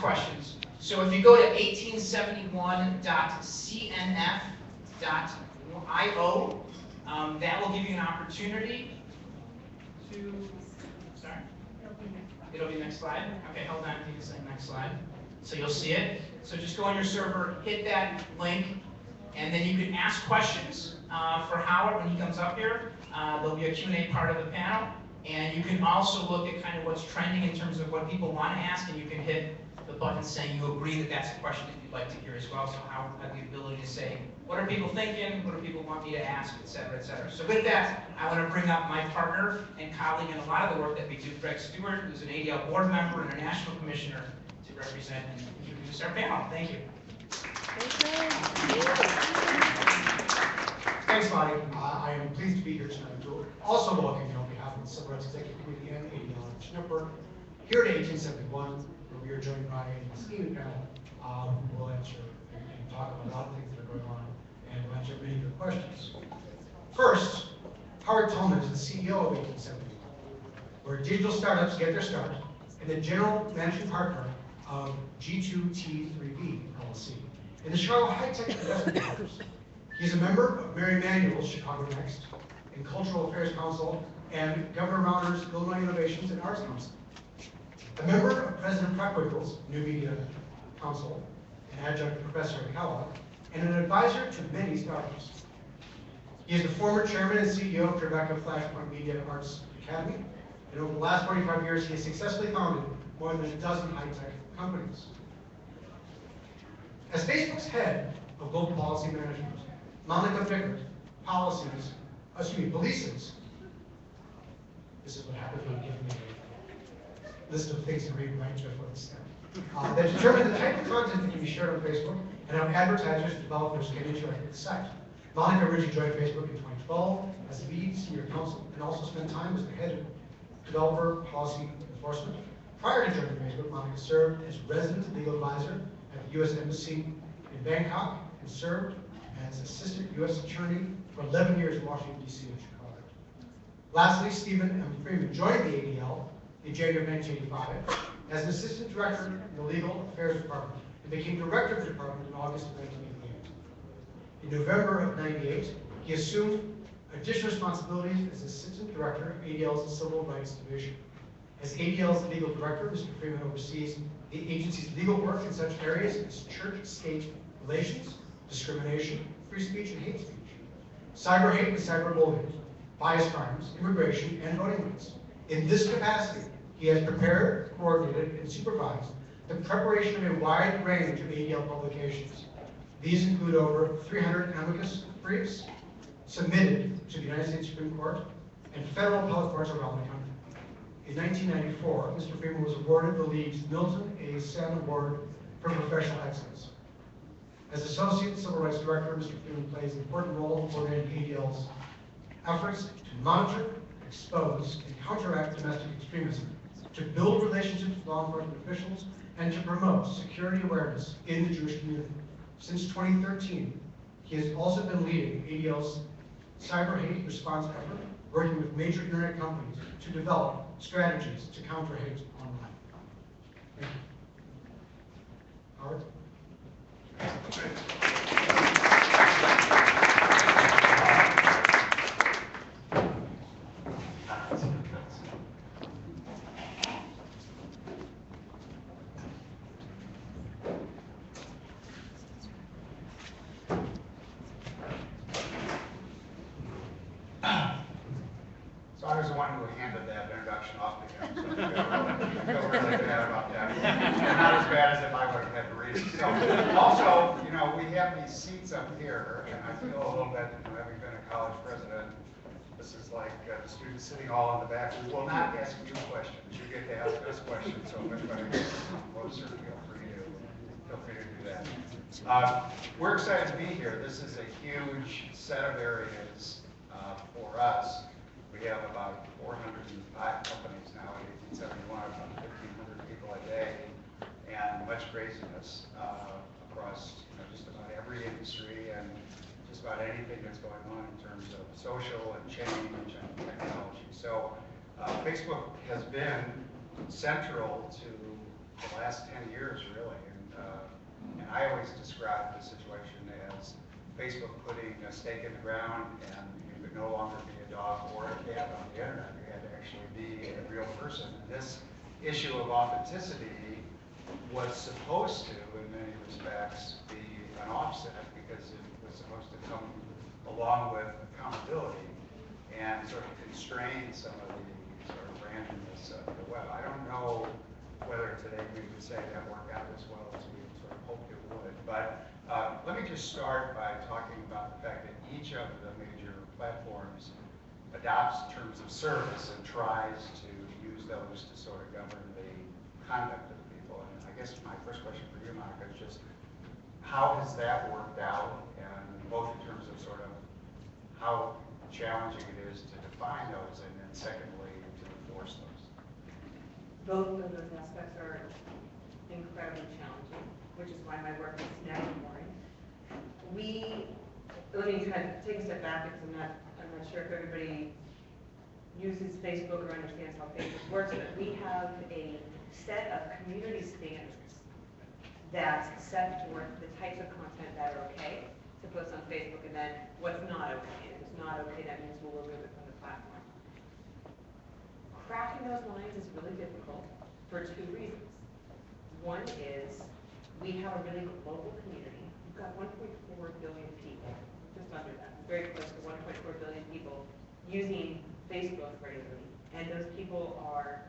questions. So if you go to 1871.cnf.io, that will give you an opportunity to, sorry? It'll be next slide. Okay, hold on, take a second, next slide. So you'll see it. So just go on your server, hit that link, and then you can ask questions for Howard when he comes up here. There'll be a Q&A part of the panel. And you can also look at kind of what's trending in terms of what people want to ask, and you can hit the button saying you agree that that's a question that you'd like to hear as well. So Howard will have the ability to say, what are people thinking? What do people want me to ask, et cetera, et cetera. So with that, I want to bring up my partner and colleague in a lot of the work that we do, Greg Stewart, who's an ADL board member and a national commissioner, to represent and introduce our panel. Thank you. Thanks, Lonnie. I am pleased to be here tonight to also welcome you on behalf of the Civil Rights Executive Committee and ADL Network here at 1871, where we are joined by an esteemed panel who will answer and talk about a lot of things that are going on and will answer many of your questions. First, Howard Tillman is the CEO of 1871, where digital startups get their start, and the general managing partner of G2T3B LLC in the Chicago High-Tech Investment Partners. He's a member of Mary Emanuel's Chicago Next and Cultural Affairs Council and Governor Rauner's Illinois Innovations and Arts Council. A member of President Preckwinkle's New Media Council, an adjunct professor at Kellogg, and an advisor to many startups. He is the former chairman and CEO of Tribeca Flashpoint Media Arts Academy, and over the last 45 years, he has successfully founded more than a dozen high-tech companies. As Facebook's head of global policy management, Monica Pickard polices, this is what happens when I'm giving you a list of things to read right before the step, that determine the type of content that can be shared on Facebook and how advertisers, developers can interact with the site. Monica originally joined Facebook in 2012 as lead senior counsel and also spent time as the head of developer policy enforcement. Prior to joining Facebook, Monica served as resident legal advisor at the U.S. Embassy in Bangkok and served as assistant U.S. attorney for 11 years in Washington, D.C. and Chicago. Lastly, Stephen M. Freeman joined the ADL in January of 1985 as an assistant director in the legal affairs department and became director of the department in August of 1988. In November of 1998, he assumed additional responsibilities as assistant director of ADL's Civil Rights Division. As ADL's legal director, Mr. Freeman oversees the agency's legal work in such areas as church-state relations, discrimination, free speech, and hate speech, cyberhate and cyberbullying, bias crimes, immigration, and voting rights. In this capacity, he has prepared, coordinated, and supervised the preparation of a wide range of ADL publications. These include over 300 amicus briefs submitted to the United States Supreme Court and federal appellate courts around the country. In 1994, Mr. Freeman was awarded the League's Milton A. Sen Award for Professional Excellence. As Associate Civil Rights Director, Mr. Freeman plays an important role in coordinating ADL's efforts to monitor, expose, and counteract domestic extremism, to build relationships with law enforcement officials, and to promote security awareness in the Jewish community. Since 2013, he has also been leading ADL's Cyberhate response effort, working with major internet companies to develop strategies to counter hate online. Thank you. Howard? So I was the one who handed that introduction off to him, so I feel really bad about that. Not as bad as if I would have had to read it. So also, you know, we have these seats up here, and I feel a little bit, you know, having been a college president, this is like the students sitting all in the back. We will not ask you questions. You get to ask us questions, so if anybody gets closer, feel free to do that. We're excited to be here. This is a huge set of areas for us. We have about 405 companies now at 1871, about 1,500 people a day, and much craziness across just about every industry and just about anything that's going on in terms of social and change and technology. So Facebook has been central to the last 10 years, really. I always describe the situation as Facebook putting a stake in the ground, and you could no longer be a dog or a cat on the internet. You had to actually be a real person. And this issue of authenticity was supposed to, in many respects, be an offset because it was supposed to come along with accountability and sort of constrain some of the sort of randomness of the web. I don't know whether today we would say that worked out as well as we sort of hoped it would. But let me just start by talking about the fact that each of the major platforms adopts terms of service and tries to use those to sort of govern the conduct of people. And I guess my first question for you, Monica, is just how has that worked out, and both in terms of sort of how challenging it is to define those, and then secondly, to enforce those? Both of those aspects are incredibly challenging, which is why my work is now boring. Let me kind of take a step back because I'm not sure if everybody uses Facebook or understands how Facebook works, but we have a set of community standards that set forth the types of content that are okay to post on Facebook, and then what's not okay. If it's not okay, that means we'll remove it from the platform. Cracking those lines is really difficult for two reasons. One is we have a really global community. We've got 1.4 billion people, just under that, very close to 1.4 billion people using Facebook regularly. And those people are,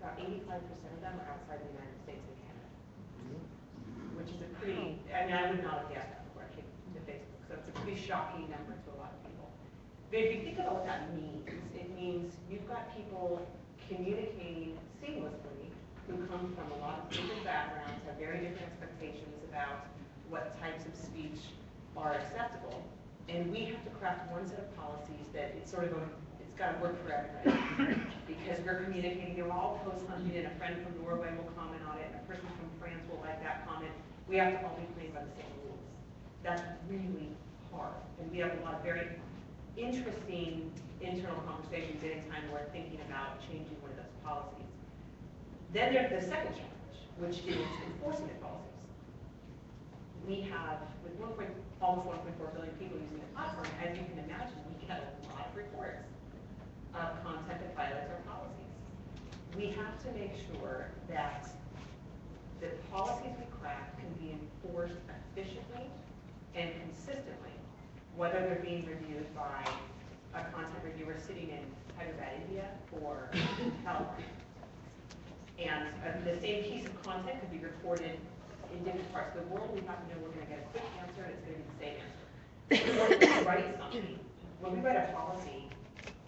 about 85% of them are outside the United States and Canada, which is a pretty, I mean, I would not have guessed that before I came to Facebook, so it's a pretty shocking number to a lot of people. But if you think about what that means, it means you've got people communicating seamlessly who come from a lot of different backgrounds, have very different expectations about what types of speech are acceptable. And we have to craft one set of policies that it's sort of it's got to work for everybody. Because we're communicating, they're all post hunting, and a friend from Norway will comment on it, and a person from France will like that comment. We have to all be playing by the same rules. That's really hard. And we have a lot of very interesting internal conversations anytime we're thinking about changing one of those policies. Then there's the second challenge, which is enforcing the policies. We have, with almost 1.4 billion people using the platform, as you can imagine, we get a lot of reports of content that violates our policies. We have to make sure that the policies we craft can be enforced efficiently and consistently, whether they're being reviewed by a content reviewer sitting in Hyderabad, India, or California. And the same piece of content could be reported in different parts of the world. We have to know we're going to get a quick answer, and it's going to be the same answer. When we write something, when we write a policy,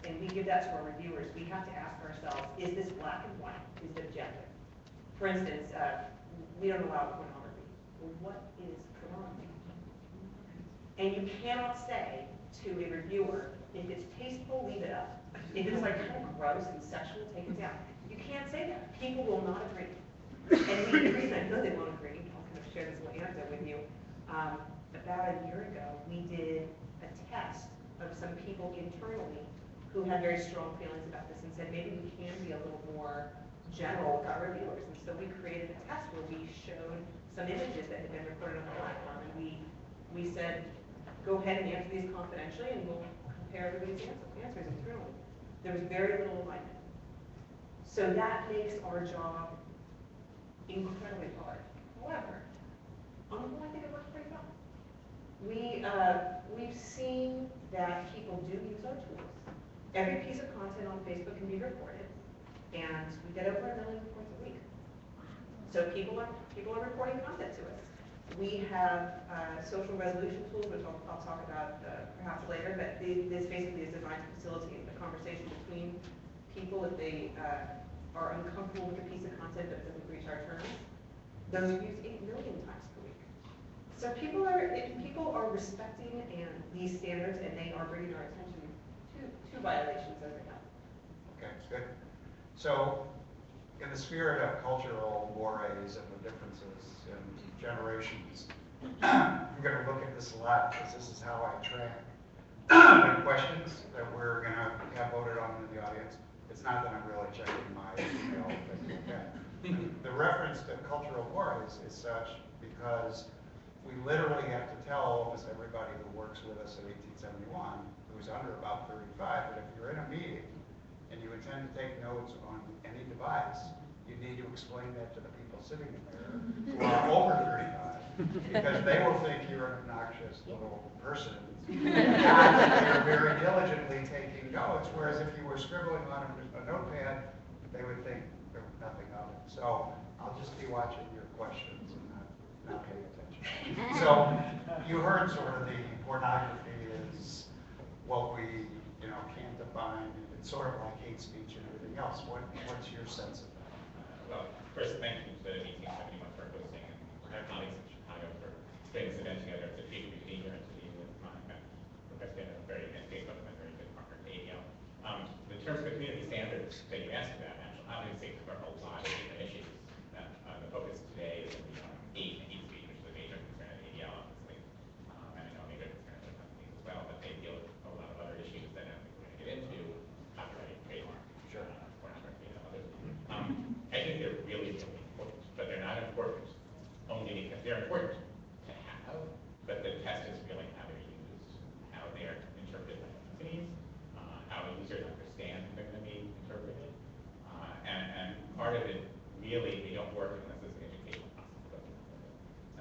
and we give that to our reviewers, we have to ask ourselves, is this black and white? Is it objective? For instance, we don't allow pornography. Well, what is pornography? And you cannot say to a reviewer, if it's tasteful, leave it up. If it's like kind of gross and sexual, take it down. You can't say that. People will not agree. And the reason I know they won't agree, I'll kind of share this little anecdote with you. About a year ago, we did a test of some people internally who had very strong feelings about this and said maybe we can be a little more general with our reviewers. And so we created a test where we showed some images that had been recorded on the platform, and we said, go ahead and answer these confidentially, and we'll compare everybody's answers internally. There was very little alignment. So that makes our job incredibly hard. However, on the whole, I think it works pretty well. We've seen that people do use our tools. Every piece of content on Facebook can be reported, and we get over 1 million reports a week. So people are reporting content to us. We have social resolution tools, which I'll talk about perhaps later, but this basically is designed to facilitate the conversation between people if they are uncomfortable with a piece of content that doesn't reach our terms. Those are used 8 million times per week. So people are respecting these standards, and they are bringing our attention to violations as they happen. Okay, good. So, in the spirit of cultural mores and the differences in generations, I'm going to look at this a lot because this is how I track the questions that we're going to have voted on in the audience. It's not that I'm really checking my email, but okay. The reference to cultural war is such because we literally have to tell almost everybody who works with us at 1871, who's under about 35, that if you're in a meeting and you intend to take notes on any device, you need to explain that to the people sitting in there who are over 35, because they will think you're an obnoxious little person. Not that they're very diligently taking notes, whereas if you were scribbling on a notepad, they would think there was nothing of it. So I'll just be watching your questions and not paying attention. So you heard sort of the pornography is what we can't define. It's sort of like hate speech and everything else. What's your sense of that? Well, first, thank you to 1871 for hosting and our colleagues in Chicago for putting this event together. It's a treat to be here and to be with Professor Dan, and Facebook, a very good partner to ADL. In terms of the community standards that you asked about, actually, I would say there are a lot of different issues. The focus today is going to be on hate speech, which is a major concern at ADL, obviously, and I know a major concern at other companies as well, but they deal with a lot of other issues that I don't think we're going to get into, copyright, trademark, pornography, and others. I think they're really, really important, but they're not important only because they're important to have, but the test is really how they're used, how they're interpreted by companies, how users understand they're going to be interpreted, and part of it really, they don't work unless there's an educational process,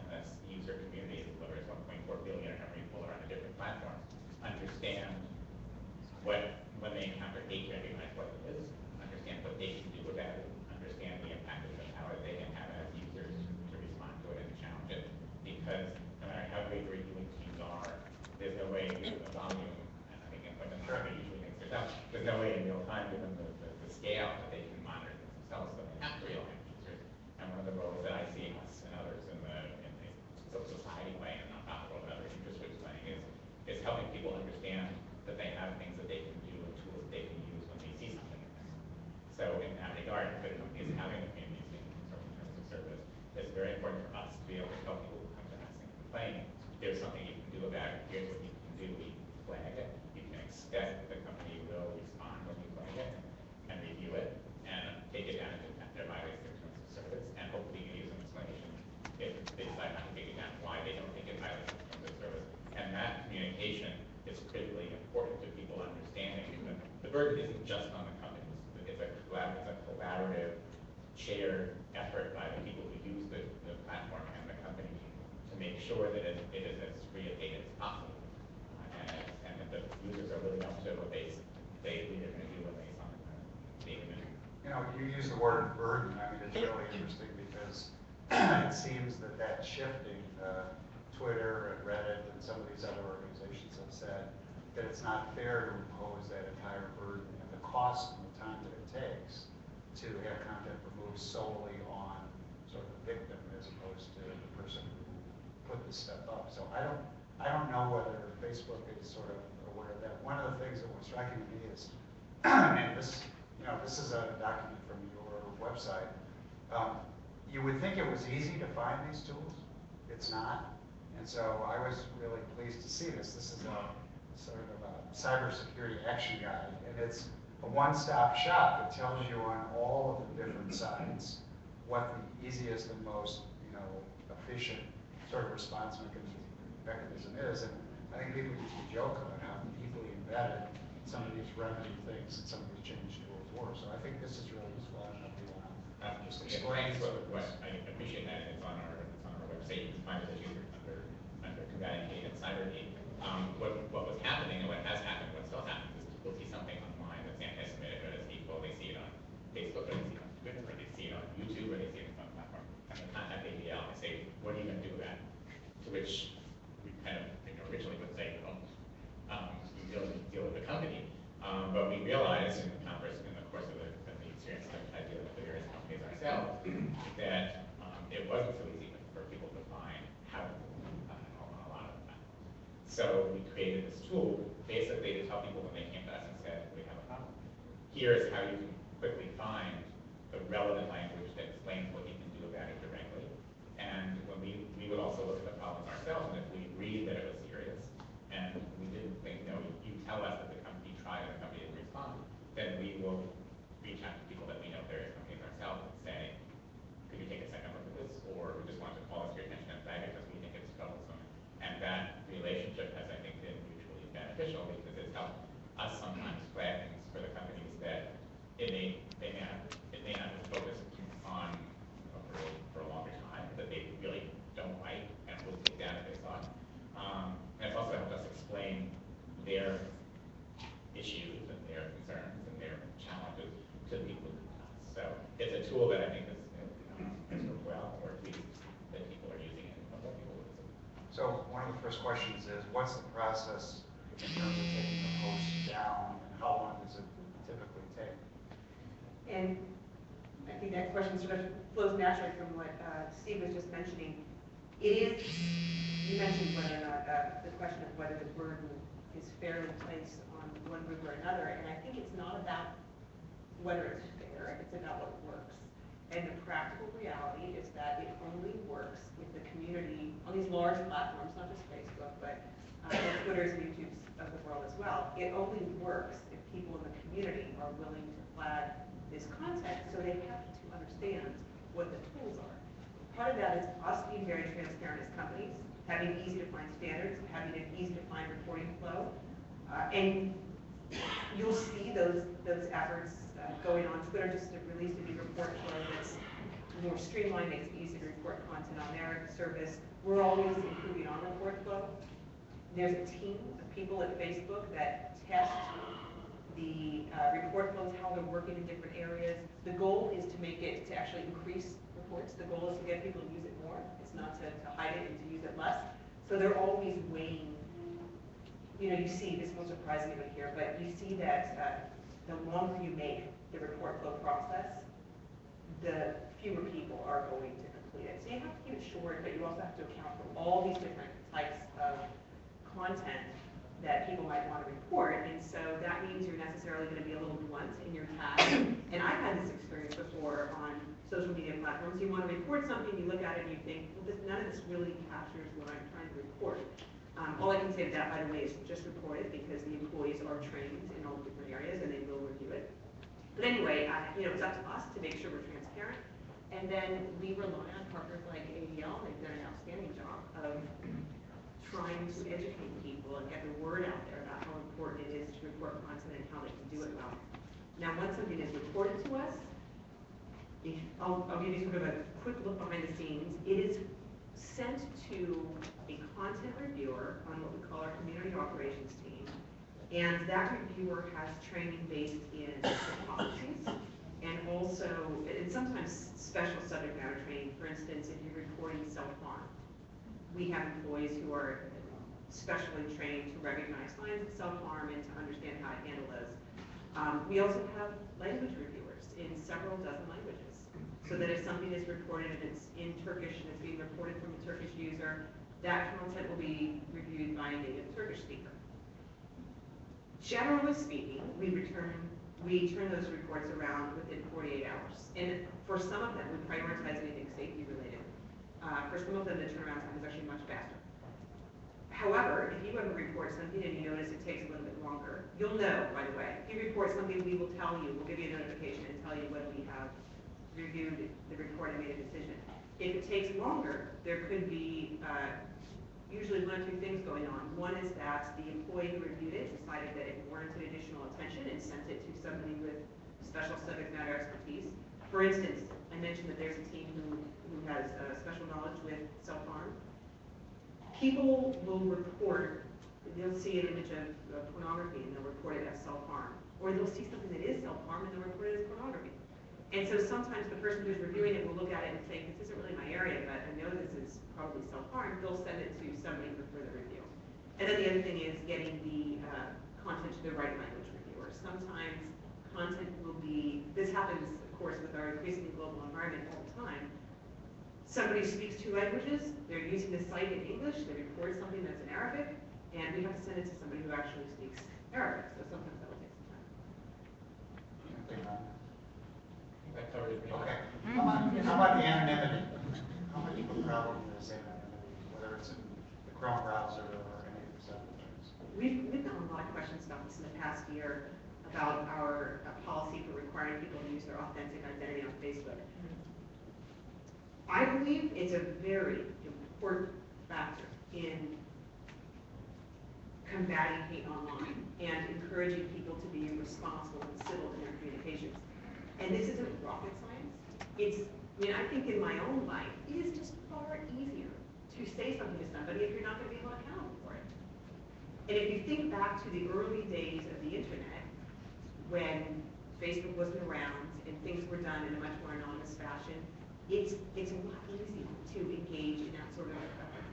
unless the user community, whether it's 1.4 billion or however many people are on the different platforms, understand what, when they encounter hate, recognize what it is, understand what they can do about it, understand the impact of the power they can have as users to respond to it and challenge it. Because no matter how big reviewing teams are, there's no way, given the volume, and I think what the market usually thinks themselves, there's no way in real time, given the scale, that they can monitor themselves, so they have to realize users. And one of the roles that I see us and others in the civil society playing, and nonprofit world and other interest groups playing, is helping people understand that they have things that they can do and tools that they can use when they see something like this. So in that regard, if companies having a community in terms of service, it's very important for us to be able to tell people who come to us and complain, there's something you can do about it, here's what you can do, you can flag it, you can expect that the company will respond when you flag it, and review it, and take it down if they're violating their terms of service, and hopefully you can use an explanation if they decide not to take it down, why they don't think it violates their terms of service. And that communication is critically important to people understanding that the burden isn't just on the companies. It's a collaborative, shared effort by the people who use the platform and the company to make sure that it is as free of hate as possible. And that the users are living up to what they say they're going to do when they sign the agreement. You use the word burden. I mean, it's really interesting because it seems that shifting, Twitter and Reddit and some of these other organizations have said that it's not fair to impose that entire burden and the cost and the time that it takes to have content removed solely on sort of the victim as opposed to the person who put this stuff up. So I don't know whether Facebook is sort of aware of that. One of the things that was striking to me is, and this is a document from your website. You would think it was easy to find these tools. It's not. And so I was really pleased to see this. This is a sort of a cybersecurity action guide, and it's a one-stop shop. It tells you on all of the different sides what the easiest and most efficient sort of response mechanism is. And I think people used to joke about how deeply embedded some of these remedy things and some of these change tools were. So I think this is really useful. I don't know if you want to just explain. I appreciate that. It's on our website. You can find it as user under combating hate and Cyberhate. What was happening and what has happened, what still happens, is people see something online that's anti-Semitic or that's hateful. They see it on Facebook, or they see it on Twitter, or they see it on YouTube, or they see it on some platform, and they contact ADL and say, "What are you going to do about it?" To which we kind of originally would say, "Well, you deal with the company." But we realized in the course of the experience that I deal with the various companies ourselves, that it wasn't so easy for people to find how to on a lot of them. So we created this tool basically to tell people when they came to us and said, "We have a problem. Here's how you can quickly find the relevant language that explains what you can do about it directly." And when we would also look at the problem ourselves, and if we agreed that it was serious, and we didn't think, you tell us that the company tried and the company didn't respond, then we will reach out to people that we know, various companies ourselves, and say, So one of the first questions is, what's the process in terms of taking the post down, and how long does it typically take? And I think that question sort of flows naturally from what Steve was just mentioning. It is, you mentioned whether or not, the question of whether the burden is fairly placed on one group or another, and I think it's not about whether it's fair, it's about what works. And the practical reality is that it only works if the community, on these large platforms, not just Facebook, but Twitter's and YouTube's of the world as well, it only works if people in the community are willing to flag this content, so they have to understand what the tools are. Part of that is us being very transparent as companies, having easy to find standards, having an easy to find reporting flow, and you'll see those efforts going on. Twitter just released a new report flow that's more streamlined, makes it easy to report content on their service. We're always improving on report flow. There's a team of people at Facebook that test the report flows, how they're working in different areas. The goal is to make it, to actually increase reports. The goal is to get people to use it more. It's not to hide it and to use it less. So they're always weighing, you know, you see, this won't surprise anyone here, but you see that the longer you make the report flow process, the fewer people are going to complete it. So you have to keep it short, but you also have to account for all these different types of content that people might want to report, and so that means you're necessarily going to be a little blunt in your task. And I've had this experience before on social media platforms. You want to report something, you look at it and you think, well, none of this really captures what I'm trying to report. All I can say to that, by the way, is just report it, because the employees are trained in all different areas and they will review it. But anyway, you know, it's up to us to make sure we're transparent, and then we rely on partners like ADL. They've done an outstanding job of trying to educate people and get the word out there about how important it is to report content and how they can do it well. Now, once something is reported to us, I'll give you sort of a quick look behind the scenes. It is sent to a content reviewer on what we call our community operations team, and that reviewer has training based in policies and also, and sometimes special subject matter training. For instance, if you're reporting self-harm, we have employees who are specially trained to recognize signs of self-harm and to understand how to handle those. We also have language reviewers in several dozen languages, so that if something is reported and it's in Turkish and it's being reported from a Turkish user, that content will be reviewed by a native Turkish speaker. Generally speaking, we turn those reports around within 48 hours. And for some of them, we prioritize anything safety related. For some of them, the turnaround time is actually much faster. However, if you ever report something and you notice it takes a little bit longer, you'll know, by the way. If you report something, we will tell you, we'll give you a notification and tell you when we have reviewed the report and made a decision. If it takes longer, there could be usually one or two things going on. One is that the employee who reviewed it decided that it warranted additional attention and sent it to somebody with special subject matter expertise. For instance, I mentioned that there's a team who has special knowledge with self-harm. People will report, they'll see an image of pornography and they'll report it as self-harm. Or they'll see something that is self-harm and they'll report it as pornography. And so sometimes the person who's reviewing it will look at it and think, this isn't really my area, but I know this is probably self-harm. They'll send it to somebody for further review. And then the other thing is getting the content to the right language reviewer. Sometimes content will be, this happens, of course, with our increasingly global environment all the time. Somebody speaks 2 languages, they're using the site in English, they report something that's in Arabic, and we have to send it to somebody who actually speaks Arabic, so sometimes that will take some time. That covered it. Okay. How about the anonymity? How much of a problem is anonymity, whether it's in the Chrome browser or any of these other things? We've gotten a lot of questions about this in the past year about our policy for requiring people to use their authentic identity on Facebook. I believe it's a very important factor in combating hate online and encouraging people to be responsible and civil in their communications. And this isn't rocket science. I think in my own life, it is just far easier to say something to somebody if you're not going to be held accountable for it. And if you think back to the early days of the internet, when Facebook wasn't around and things were done in a much more anonymous fashion, it's a lot easier to engage in that sort of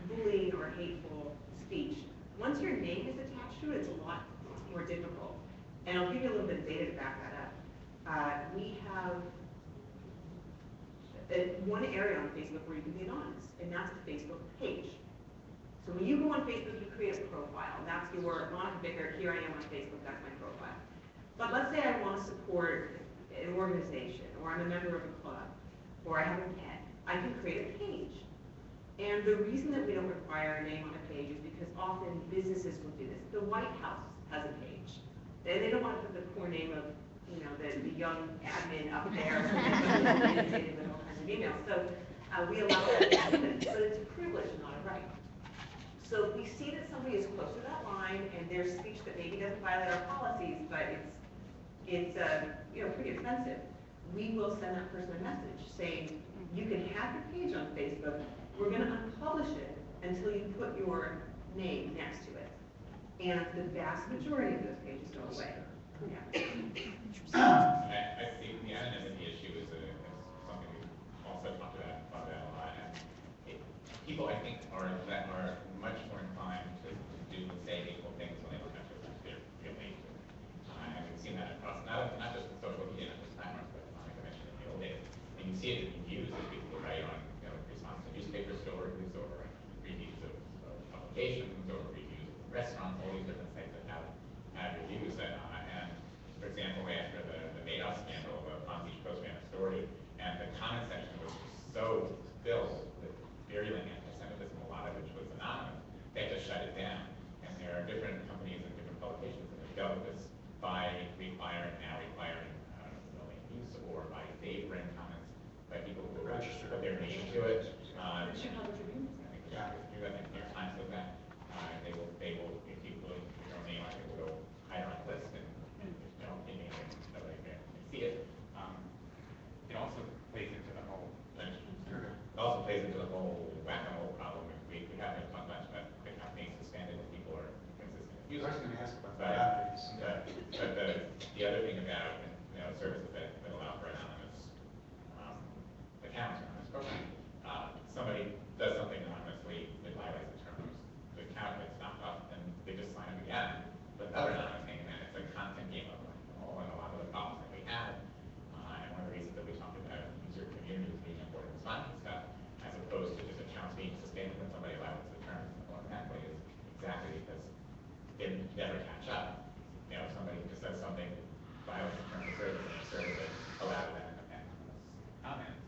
bullying or or hateful speech, once your name is attached to it, it's a lot more difficult. And I'll give you a little bit of data to back that up. We have one area on Facebook where you can be anonymous, and that's the Facebook page. So when you go on Facebook, you create a profile, and that's your Monica Bicker, here I am on Facebook, that's my profile. But let's say I want to support an organization, or I'm a member of a club, or I have a pet. I can create a page. And the reason that we don't require a name on a page is because often businesses will do this. The White House has a page. They don't want to put the poor name of, the young admin up there with all kinds of emails. So we allow that to happen, but it's a privilege, not a right. So if we see that somebody is close to that line and there's speech that maybe doesn't violate our policies, but it's pretty offensive, we will send that person a message saying, you can have your page on Facebook, we're going to unpublish it until you put your name next to it. And the vast majority of those pages go away. Yeah. I think the anonymity issue is something we've also talked about a lot. And people, I think, are much more inclined to do and say hateful things when they don't have to they're real hateful. And we've seen that across, not just in social media, not just timers, but like I mentioned in the old days. And you see it in reviews that people write on, response to newspaper stories or reviews of publications or reviews of restaurants, all these different sites that have reviews. And for example, after the Madoff scandal, Palm Beach Post ran a story, and the comment section was just so filled with virulent anti-Semitism, a lot of which was anonymous, they had to shut it down. And there are different companies and different publications that have dealt with this by now requiring use or by favoring comments by people who are registered with their name to it. I think New York Times does that. They will, if you put your own name, I think will go higher on the list, and nobody can see it. It also plays into the whole. It also plays into the whole whack-a-mole problem. We haven't talked much about the companies suspended if people are consistent users. I was going to ask about But the other thing about services that allow for anonymous accounts or anonymous programs, somebody does something anonymously that violates the terms, the account gets knocked off, and they just sign up again with another anonymous name, and it's a constant game of and a lot of the problems that we have. And one of the reasons that we talked about user communities being important in response to stuff, as opposed to just accounts being suspended when somebody violates the terms automatically, is exactly because they never catch up. If somebody just says something violent in terms of service, and the service that allows that anonymous comments,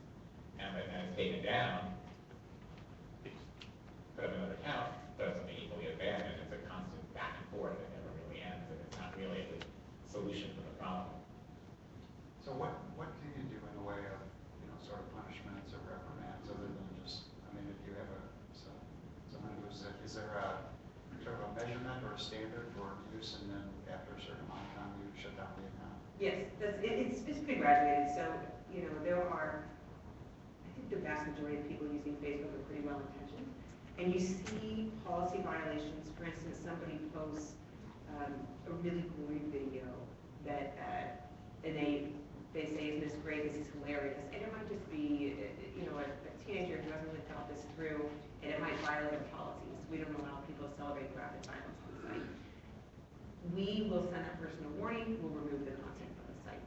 and it's taken down, put up another account, does something equally as bad, and it's a constant back and forth that never really ends, and it's not really a good solution to the problem. So what can you do in the way of, sort of punishments or reprimands, other than just, if you have someone who's, is there a sort of a measurement or a standard for use, and then after a certain amount of time you shut down the account? Yes, it's pretty graduated. So, there are, I think the vast majority of people using Facebook are pretty well intentioned. And you see policy violations. For instance, somebody posts a really gory video that, and they say, isn't this great, this is hilarious. And it might just be, a teenager who hasn't really thought this through, and it might violate our policies. We don't allow people to celebrate graphic violence on the site. We will send that person a warning, we'll remove the content from the site.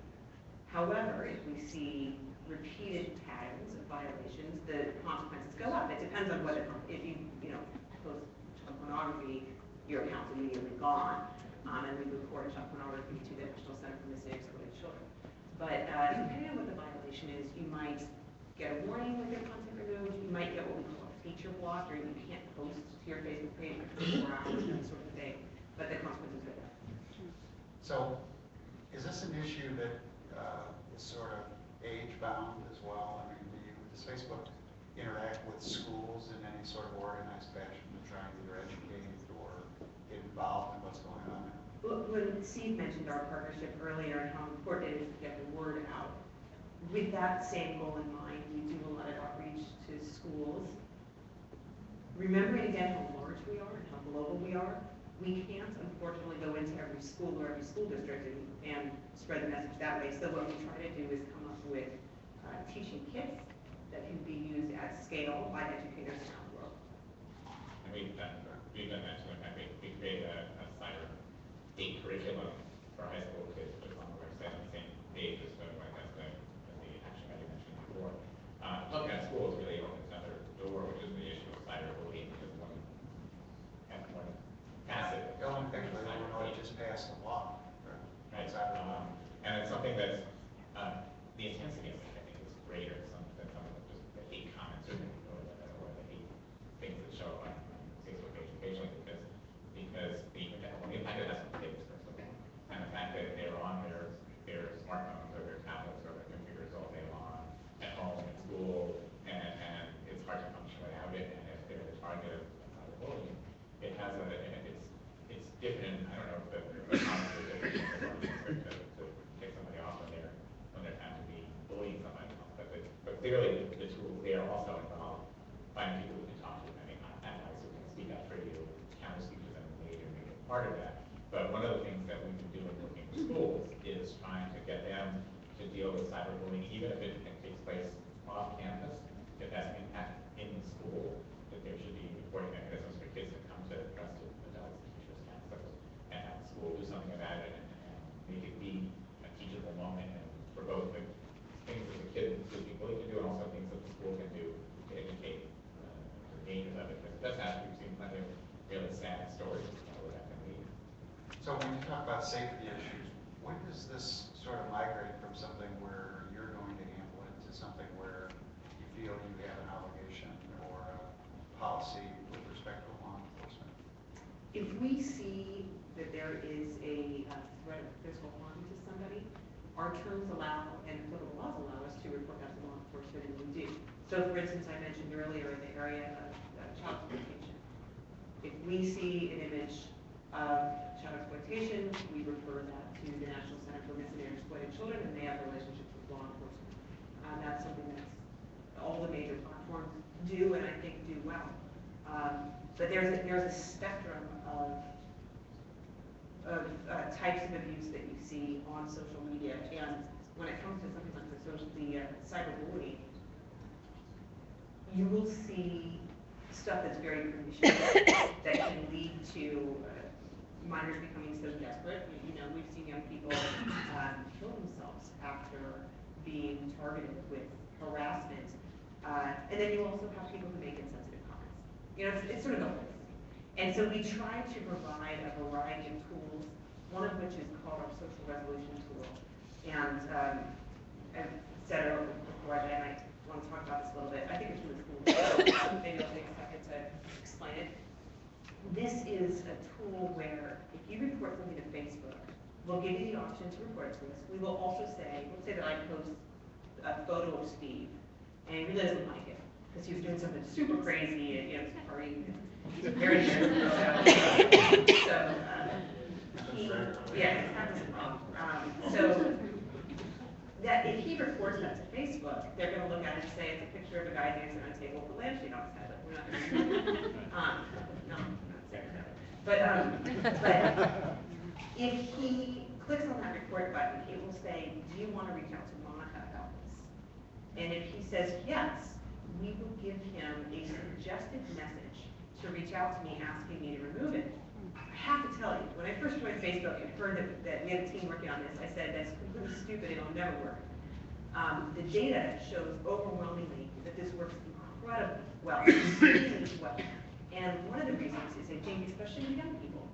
However, if we see repeated patterns of violations, the consequences go up. It depends on whether, if you post child pornography, your account's immediately gone, and we report child pornography to the National Center for Missing and Exploited Children. But depending on what the violation is, you might get a warning with your content removed, you might get what we call a feature block, or you can't post to your Facebook page for 24 hours, that sort of thing, but the consequences go up. So, is this an issue that is sort of age-bound as well? Does Facebook interact with schools in any sort of organized fashion to try and either educate or get involved in what's going on there? When Steve mentioned our partnership earlier and how important it is to get the word out, with that same goal in mind, we do a lot of outreach to schools. Remembering again how large we are and how global we are, we can't unfortunately go into every school or every school district and spread the message that way. So what we try to do is come up with teaching kits that can be used at scale by educators around the world. And we've done that too. In fact, we created a Cyberhate curriculum for high school kids, which is on the website on the same page as the action that you mentioned before. Looking at schools really opens another door, which is the issue of cyberbullying, because one facet. The only thing we don't know, it just passed the law. Right. And it's something that's, the intensity of it, I think, is greater than some of just the hate comments or the hate things that show up on Facebook page occasionally, because the impact it has on kids, first of all. And the fact that they're on their smartphones or their tablets or their computers all day long, at home, at school, and it's hard to function without it. And if they're the target of bullying, it has it's different. I don't know if the comments are different to kick somebody off when they're found to be bullying somebody else. But clearly the tools there also involve finding people who can talk to them, allies who can speak up for you, counter speak to them later, make it part of that. But one of the things that we've been doing working with schools is trying to get them to deal with cyberbullying, even if it takes place off campus, if that's an impact in the school, that there should be reporting mechanisms for kids to come to trusted adults, teachers, counselors, and have the school do something about it and make it be a teachable moment, and for both the things that the kid could be bullied to do and also things that the school can do to educate the dangers of it. Because it does happen. We've seen plenty of really sad stories about where that can lead. So when you talk about safety issues, when does this sort of migrate from something where you're going to handle it to something where you feel you have an obligation or a policy with respect to law enforcement? If we see that there is a threat of physical harm to somebody, our terms allow and federal laws allow us to report that to law enforcement, and we do. So for instance, I mentioned earlier in the area of child exploitation. If we see an image of child exploitation, we refer that to the National Center for Missing and Exploited Children, and they have relationships with law enforcement. That's something that's all the major platforms do, and I think do well. But there's a spectrum of types of abuse that you see on social media, and when it comes to something like the cyberbullying, you will see stuff that's very pernicious that can lead to minors becoming so desperate. You know, we've seen young people kill themselves after being targeted with harassment, and then you also have people who make insensitive comments. You know, it's sort of the whole thing. And so we try to provide a variety of tools, one of which is called our social resolution tool. And I've said it before that I might want to talk about this a little bit. I think it's really cool. So maybe I'll take a second to explain it. This is a tool where if you report something to Facebook, we'll give you the option to report it to us. We will also say, let's say that I post a photo of Steve, and he really doesn't like it because he was doing something super crazy and, you know, partying. He's a very good photo. So, yeah, it's happening wrong. So that if he reports that to Facebook, they're going to look at it and say it's a picture of a guy dancing on a table with a lampshade on his head. Like, we're not going to do that. No, I'm not saying that. But if he clicks on that report button, it will say, do you want to reach out to Monica about this? And if he says yes, we will give him a suggested message to reach out to me asking me to remove it. I have to tell you, when I first joined Facebook and heard that we had a team working on this, I said, that's completely stupid, it'll never work. The data shows overwhelmingly that this works incredibly well, extremely well. And one of the reasons is I think, especially with young people,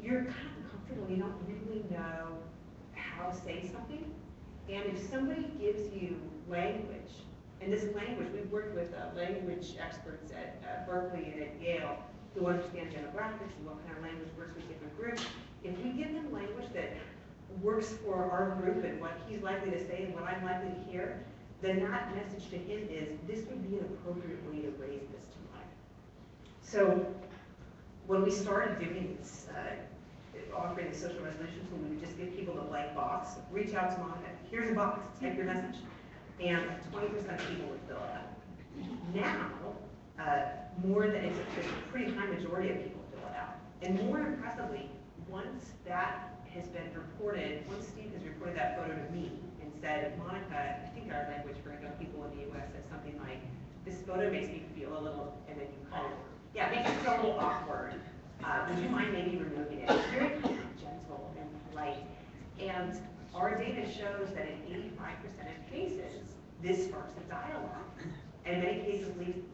you're kind of uncomfortable, you don't really know how to say something. And if somebody gives you language, and this language, we've worked with language experts at Berkeley and at Yale who understand demographics and what kind of language works with different groups. If we give them language that works for our group and what he's likely to say and what I'm likely to hear, then that message to him is, this would be an appropriate way to raise this to life. So when we started doing this, offering the social resolution tool, we would just give people a blank box, reach out to Monica, here's a box, type your message. And 20% of people would fill it out. Now, more than it's a pretty high majority of people fill it out. And more impressively, once that has been reported, once Steve has reported that photo to me and said, Monica, I think our language for young people in the US says something like, this photo makes me feel a little, and then you kind of, Yeah, it makes it feel a little awkward. Would you mind maybe removing it? It's very kind of gentle and polite. And our data shows that in 85% of cases, this sparks a dialogue. And in many cases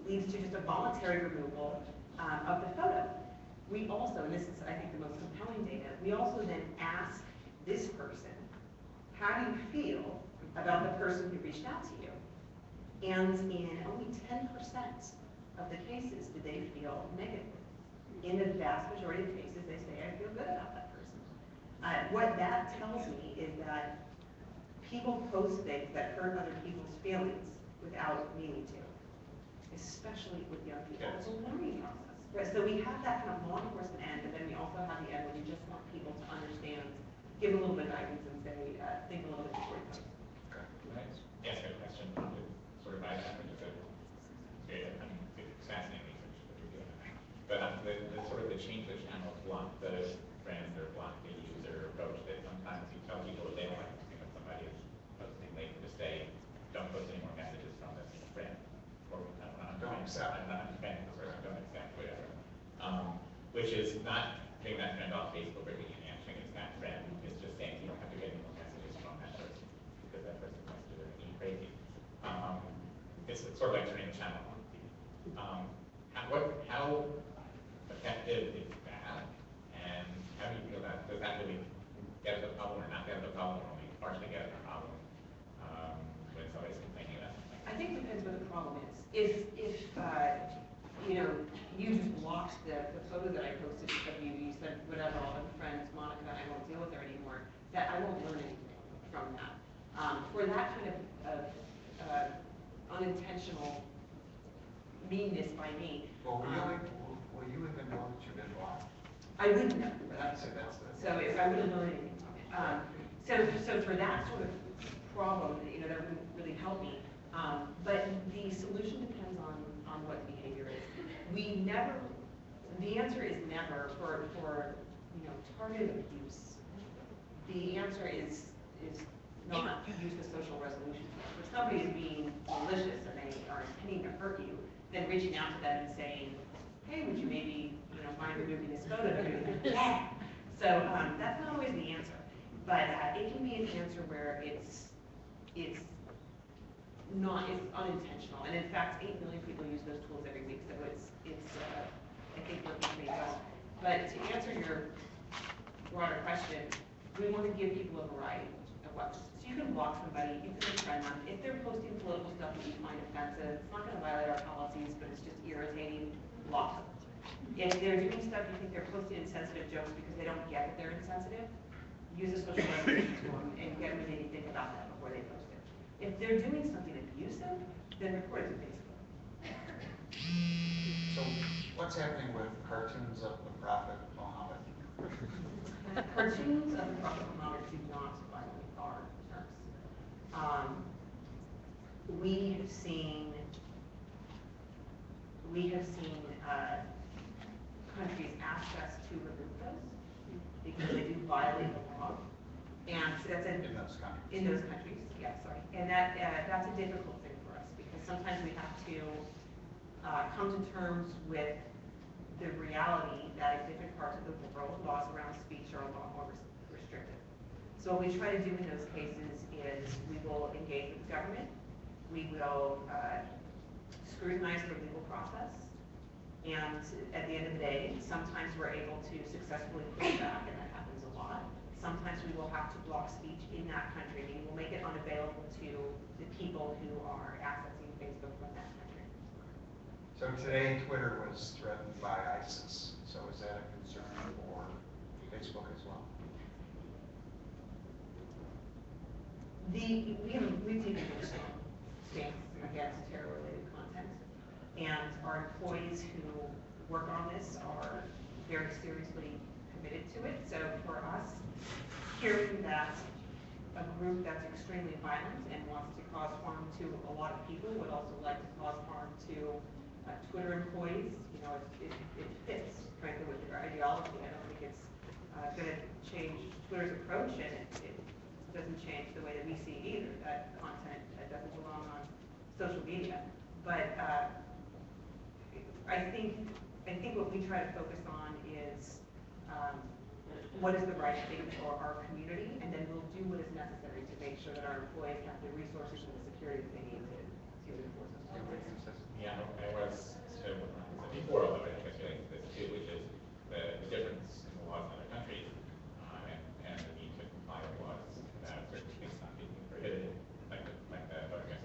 leads to just a voluntary removal of the photo. We also, and this is I think the most compelling data, we also then ask this person, how do you feel about the person who reached out to you? And in only 10% of the cases did they feel negative. In the vast majority of cases, they say, I feel good about that person. What that tells me is that people post things that hurt other people's feelings without meaning to, especially with young people. It's a learning process. Right, so we have that kind of law enforcement end, but then we also have the end where we just want people to understand, give a little bit of guidance and say, think a little bit before you post. Okay. Can I ask a question to sort of buy that, which is it's fascinating research that you're doing. But the sort of the change the channels block the friend or block the user approach that sometimes you tell people that they don't like to see when somebody is posting, they can just say, don't post any more messages from this friend. Or Don't accept. I'm not defending this person, don't accept, whatever. Which is not taking that friend off Facebook or being answering it's that friend. It's just saying you don't have to get any more messages from that person because that person wants to do anything crazy. It's sort of like turning the channel on. How effective is that? And how do you feel that? Does that really get at the problem or not get at the problem, or only partially get at the problem when somebody's complaining about something? I think it depends what the problem is. If you know, you just blocked the photo that I posted of you, you said whatever, I'll unfriend Monica, I won't deal with her anymore, that I won't learn anything from that. For that kind of unintentional meanness by me. Well, will you even know that you've been blocked? I wouldn't know. So if I wouldn't know anything from it. So for that sort of problem, you know, that wouldn't really help me. But the solution depends on what the behavior is. The answer is never for you know, targeted abuse. The answer is not use the social resolution. If somebody is being malicious and they are intending to hurt you, then reaching out to them and saying, hey, would you maybe, you know, mind removing this photo? Yeah. So that's not always the answer, but it can be an answer where it's unintentional. And in fact, 8 million people use those tools every week, so it's I think working pretty well. But to answer your broader question, we want to give people a variety of weapons. So you can block somebody, you can unfriend them. If they're posting political stuff that you find offensive, it's not going to violate our policies, but it's just irritating, block them. If they're doing stuff you think they're posting insensitive jokes because they don't get that they're insensitive, use a social resolution tool and get them to maybe think about that before they post it. If they're doing something abusive, then report it to Facebook. So what's happening with cartoons of the Prophet Muhammad? Cartoons of the Prophet Muhammad do not violate our terms. We have seen countries ask us to remove those because they do violate the law, and so that's In those countries. In those countries, yeah, sorry, and that's a difficult thing for us because sometimes we have to come to terms with the reality that in different parts of the world, laws around speech are a lot more restrictive. So what we try to do in those cases is we will engage with the government, we will scrutinize the legal process, and at the end of the day, sometimes we're able to successfully push back, and that happens a lot. Sometimes we will have to block speech in that country, meaning we'll make it unavailable to the people who are accessing Facebook from that country. So today, Twitter was threatened by ISIS. So is that a concern for Facebook as well? We've taken a stance against terror-related content, and our employees who work on this are very seriously committed to it. So for us, hearing that a group that's extremely violent and wants to cause harm to a lot of people would also like to cause harm to Twitter employees, you know, it fits, frankly, with their ideology. I don't think it's going to change Twitter's approach, and it doesn't change the way that we see either, that content doesn't belong on social media. But I think I think what we try to focus on is what is the right thing for our community, and then we'll do what is necessary to make sure that our employees have the resources and the security that they need to enforce those standards. Yeah, I was to what I said before, although I think it's related to this too, which is the difference in the laws in other countries and the need to comply with laws about certain things not being prohibited, like the voting as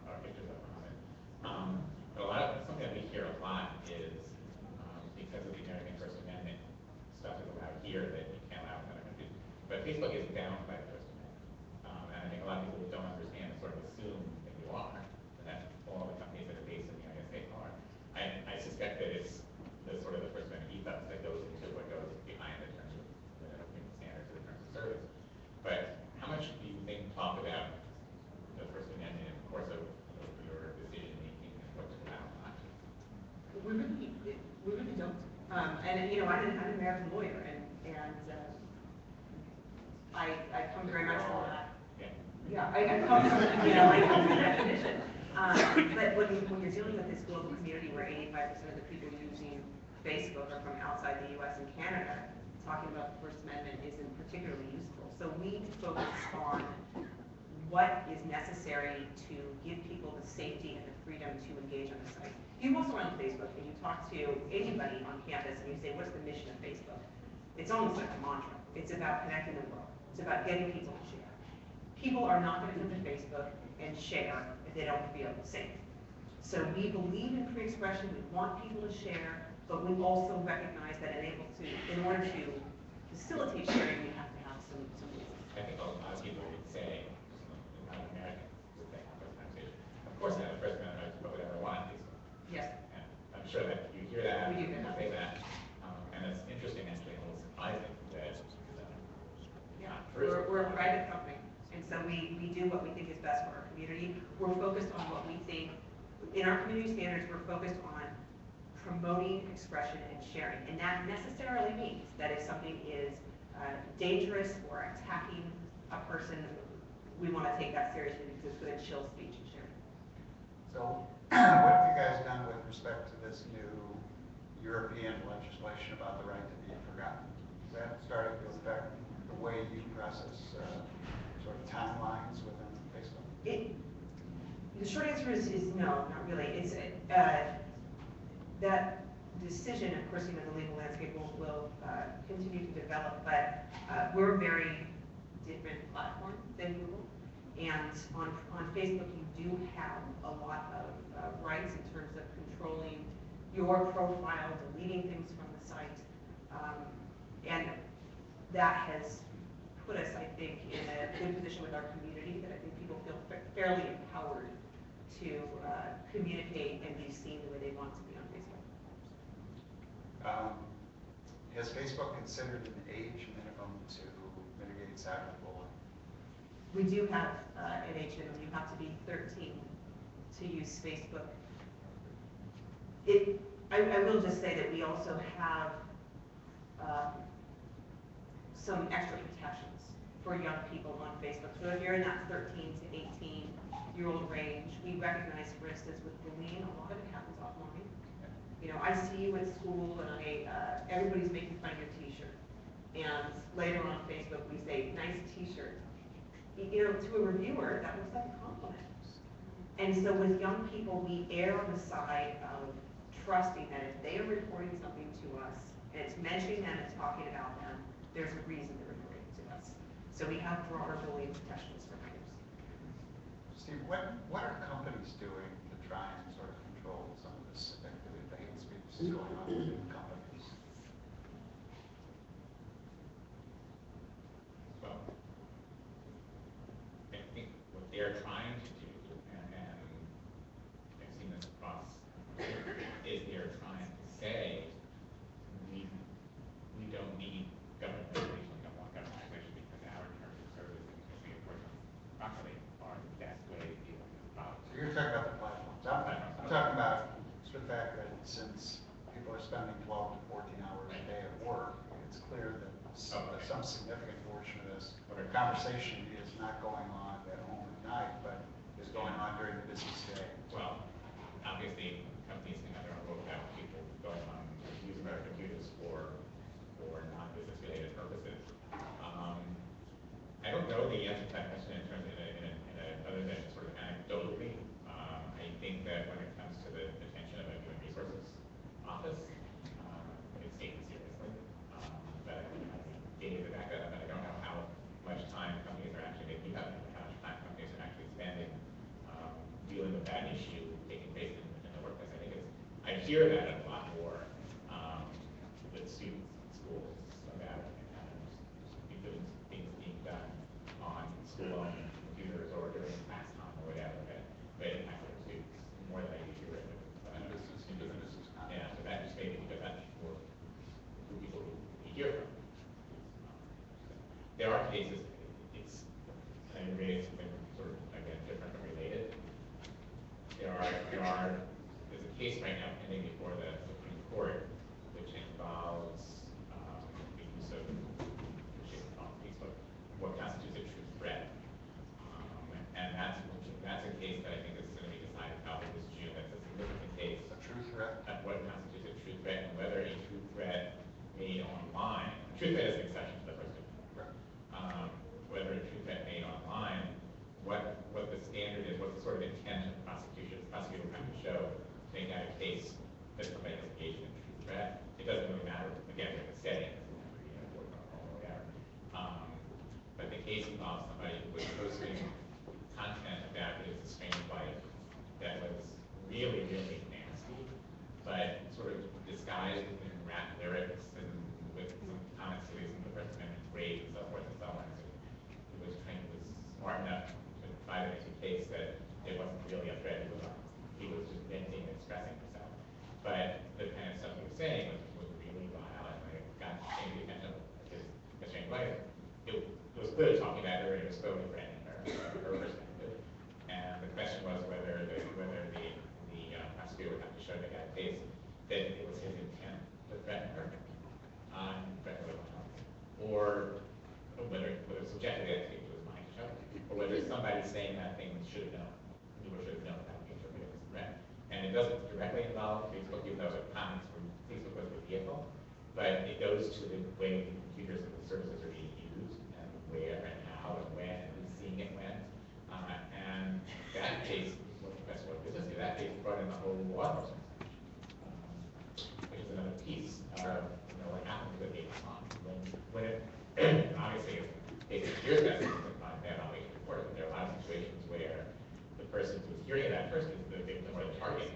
our pictures of Muhammad. But something that we hear a lot is because of the American First Amendment, stuff is allowed here that you can't allow in other countries. But Facebook is bound by the First Amendment. And I think a lot of people don't understand and sort of assume that you are, and that all the companies that are based in the United States are. I suspect that it's the sort of the First Amendment ethos that goes into what goes behind the terms of the standards of the terms of service. But how much do you think talk about the First Amendment in the course of your decision making and what to allow and not to? We really don't. And you know, I'm an American lawyer, and I come very much from that. Yeah, I come from that tradition. But when you're dealing with this global community where 85% of the people using Facebook are from outside the U.S. and Canada, talking about the First Amendment isn't particularly useful. So we focus on what is necessary to give people the safety and the freedom to engage on the site. You walk around Facebook and you talk to anybody on campus and you say, what's the mission of Facebook? It's almost like a mantra. It's about connecting the world. It's about getting people to share. People are not going to come to Facebook and share if they don't feel safe. So we believe in free expression. We want people to share, but we also recognize that in order to facilitate sharing, we have to have some rules. I think a lot of people would say, non-Americans would think of this conversation. Of course, I have a First Amendment right to put whatever I want on Facebook. Yes. And I'm sure that you hear that, We do you hear that. say that, and it's interesting, actually, a little surprising that not true. We're a private company, and so we do what we think is best for our community. We're focused on what we think, in our community standards, we're focused on promoting expression and sharing. And that necessarily means that if something is dangerous or attacking a person, we want to take that seriously because it's going to chill speech and sharing. So what have you guys done with respect to this new European legislation about the right to be forgotten? Is that starting to affect the way you process sort of timelines within Facebook? The short answer is no, not really. It's that decision, of course, the legal landscape will continue to develop, but we're a very different platform than Google. And on Facebook, you do have a lot of rights in terms of controlling your profile, deleting things from the site. And that has put us, I think, in a good position with our community that I think people feel fairly empowered to communicate and be seen the way they want to be on Facebook. Has Facebook considered an age minimum to mitigate cyberbullying? We do have an age minimum. You have to be 13 to use Facebook. I will just say that we also have some extra protections for young people on Facebook. So if you're in that 13 to 18-year-old range, we recognize, for instance, with bullying, a lot of it happens offline. You know, I see you at school and everybody's making fun of your t-shirt. And later on Facebook, we say, nice t-shirt. You know, to a reviewer, that looks like a compliment. And so with young people, we err on the side of trusting that if they are reporting something to us, and it's mentioning them, it's talking about them, there's a reason they're reporting it to us. So we have broader bullying protections for minors. Steve, what are companies doing to try and sort of control some of this activity, the hate speech that's going on within companies? Well, I think what they're trying to do, and I've seen this across, is they're trying to say, we don't need government regulation, we don't want government regulation because our terms of service and we enforce them properly are the best way to deal with this problem. So you're talking about the platforms. I'm talking about the fact that since people are spending 12 to 14 hours a day at work, it's clear that some significant portion of this conversation is not going on at home at night, but is going on during the business day. Well, obviously, companies can have their own rule about people going on hear that a lot more with students in schools about because things being done on school-owned computers or during class time or whatever that impact their students more than I do hear it with businesses. Yeah, so that just made me because that's for people who we hear from. There are cases, it's kind of related, something sort of, again, different but related. There's a case right now pending before the Supreme Court, which involves the use of Facebook, what constitutes a true threat. And that's a case that I think is going to be decided probably this June. That's a significant case. A true threat? Of what constitutes a true threat and whether a true threat made online, true threat is an exception to the first one. Whether a true threat made online, what the standard is, what the sort of intent of the prosecutor would have to show to make that a case that somebody has engaged in a true threat. It doesn't really matter, again, with the setting, or whatever. But the case involves somebody who was posting content about his estranged wife that was really, really nasty, but sort of disguised in rap lyrics and with some comments related to the First Amendment rape and so forth and so on. So he was smart enough to try to make a case that it wasn't really a threat, he was just venting and expressing himself. But the kind of stuff he was saying was really vile, and it got the attention of his estranged wife. It was clearly talking about her, and it was clearly threatening her perspective. And the question was whether the prosecutor would have to show that that case that it was his intent to threaten her, or whether subjectively that case was mine to show, or whether somebody saying that thing should have known, knew or should have known that would be interpreted as a threat. And it doesn't directly involve Facebook, even though the comments from Facebook was the vehicle, but it goes to the way the computers and the services are being used, and where and how and when, and who's seeing it when. And that case, that's what business do. That case brought in the whole law enforcement, which is another piece of what happens with data when it obviously it's your best to ban on making report, but there are a lot of situations where the person who's hearing that first is the victim or the target.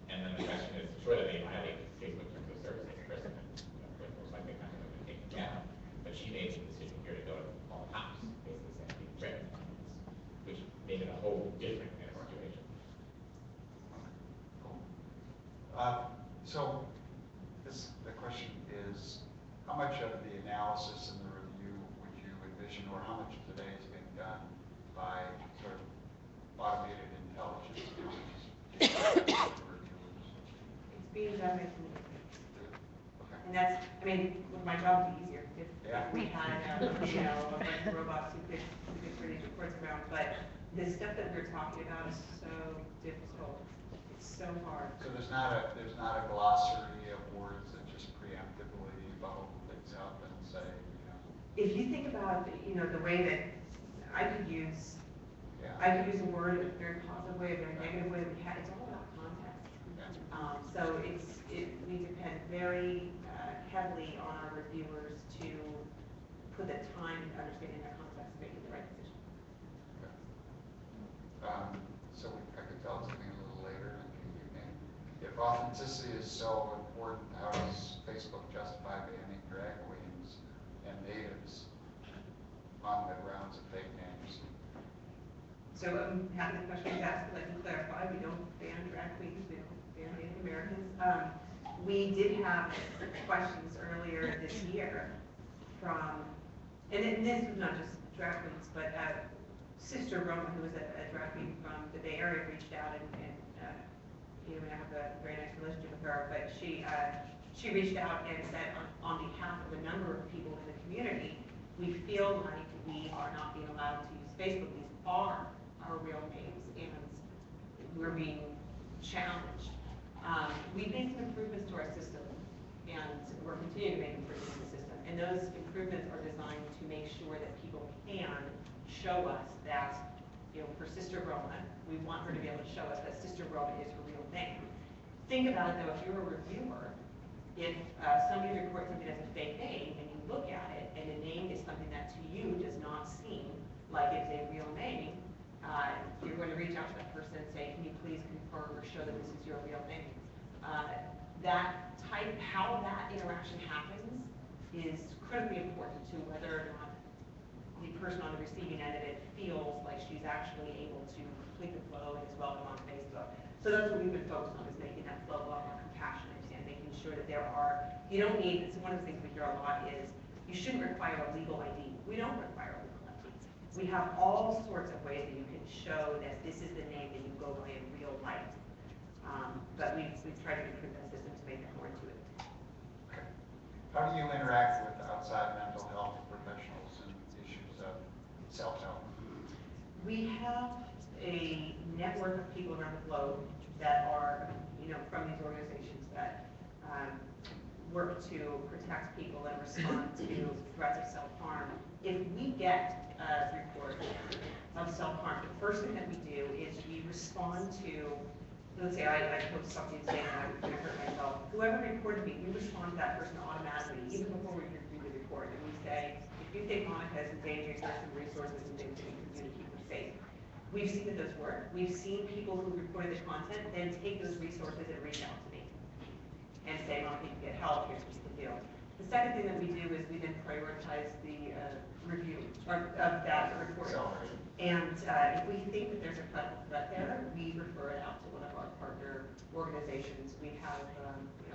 And then the question is, sure that they violate Facebook terms of service as a person, most likely not going to be taken down, but she made the decision here to go to all cops, basically saying being threatened, which made it a whole different kind of situation. Cool. So the question is, how much of the analysis and the review would you envision, or how much today is being done by sort of automated intelligence? It's being done by communities. And that's, I mean, my job would be easier if we had, a bunch of robots who could turn these reports around. But the stuff that we're talking about is so difficult. It's so hard. So there's not a glossary of words that just preemptively bubble things up and say, If you think about, the way that I could use a word in a very positive way, a very negative way. It's all about context. So we depend very heavily on our reviewers to put the time into understanding their context and making the right decision. So I could tell it's something a little later. If authenticity is so important, how does Facebook justify banning drag queens and natives on the grounds of fake names? So I'm happy the question was asked, but let me clarify. We don't ban drag queens, we don't ban Native Americans. We did have questions earlier this year from, and this was not just drag queens, but Sister Roma, who was a drag queen from the Bay Area, reached out and I have a very nice relationship with her, but she reached out and said on behalf of a number of people in the community, we feel like we are not being allowed to use Facebook. These are our real names, and we're being challenged. We've made some improvements to our system, and we're continuing to make improvements to the system. And those improvements are designed to make sure that people can show us that, for Sister Roma, we want her to be able to show us that Sister Roma is her real name. Think about it though, if you're a reviewer, if somebody reports something as a fake name and you look at it and the name is something that to you does not seem like it's a real name, you're going to reach out to that person and say, can you please confirm or show that this is your real name? How that interaction happens is critically important to whether or not the person on the receiving end of it feels like she's actually able to complete the flow and is welcome on Facebook. So that's what we've been focused on, is making that flow a lot more compassionate and making sure that you don't need, it's one of the things we hear a lot is, you shouldn't require a legal ID. We don't require a legal ID. We have all sorts of ways that you can show that this is the name that you go by in real life. But we've tried to improve that system to make it more intuitive. Okay. How do you interact with outside mental health professionals and issues of self-help? We have a network of people around the globe that are, from these organizations that work to protect people and respond to threats of self-harm. If we get a report of self-harm, the first thing that we do is we respond to, let's say I post something saying that I was going to hurt myself. Whoever reported me, we respond to that person automatically, even before we review the report. And we say, if you think Monica is in danger, here's some resources and things that you can do to keep her safe. We've seen that those work. We've seen people who reported the content then take those resources and reach out to me and say, Monica, you can get help, here's what you can do. The second thing that we do is we then prioritize the review of that report. And if we think that there's a credible threat there, we refer it out to one of our partner organizations. We have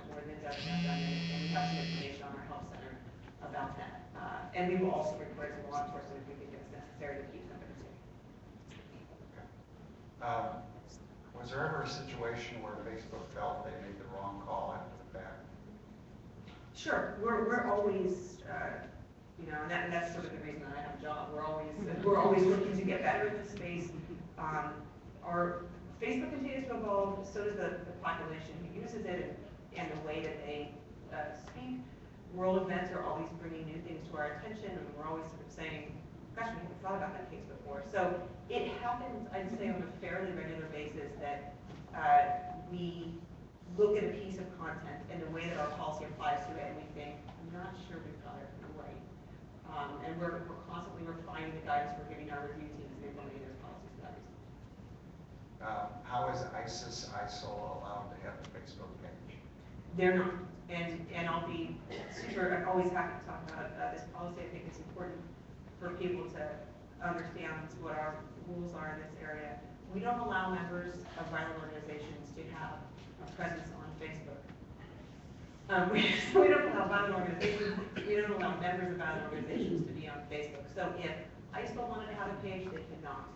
more than a dozen of them, and we have some information on our help center about that. And we will also report it to law enforcement if we think it's necessary to keep somebody safe. Was there ever a situation where Facebook felt they made the wrong call after the fact? Sure. We're always, and that's sort of the reason that I have a job. We're always looking to get better in this space. Our Facebook continues to evolve, so does the population who uses it and the way that they speak. World events are always bringing new things to our attention, and we're always sort of saying, gosh, we haven't thought about that case before. So it happens, I'd say, on a fairly regular basis that we look at a piece of content and the way that our policy applies to it, and we think, I'm not sure we've got it right. And we're constantly refining the guidance we're giving our review teams and implementing those policies for that reason. How is ISIL allowed to have a Facebook page? They're not. And I'll be I'm always happy to talk about this policy. I think it's important for people to understand what our rules are in this area. We don't allow members of violent organizations to have a presence on Facebook. We don't allow violent organizations, we don't allow members of violent organizations to be on Facebook. So if ISIL wanted to have a page, they cannot.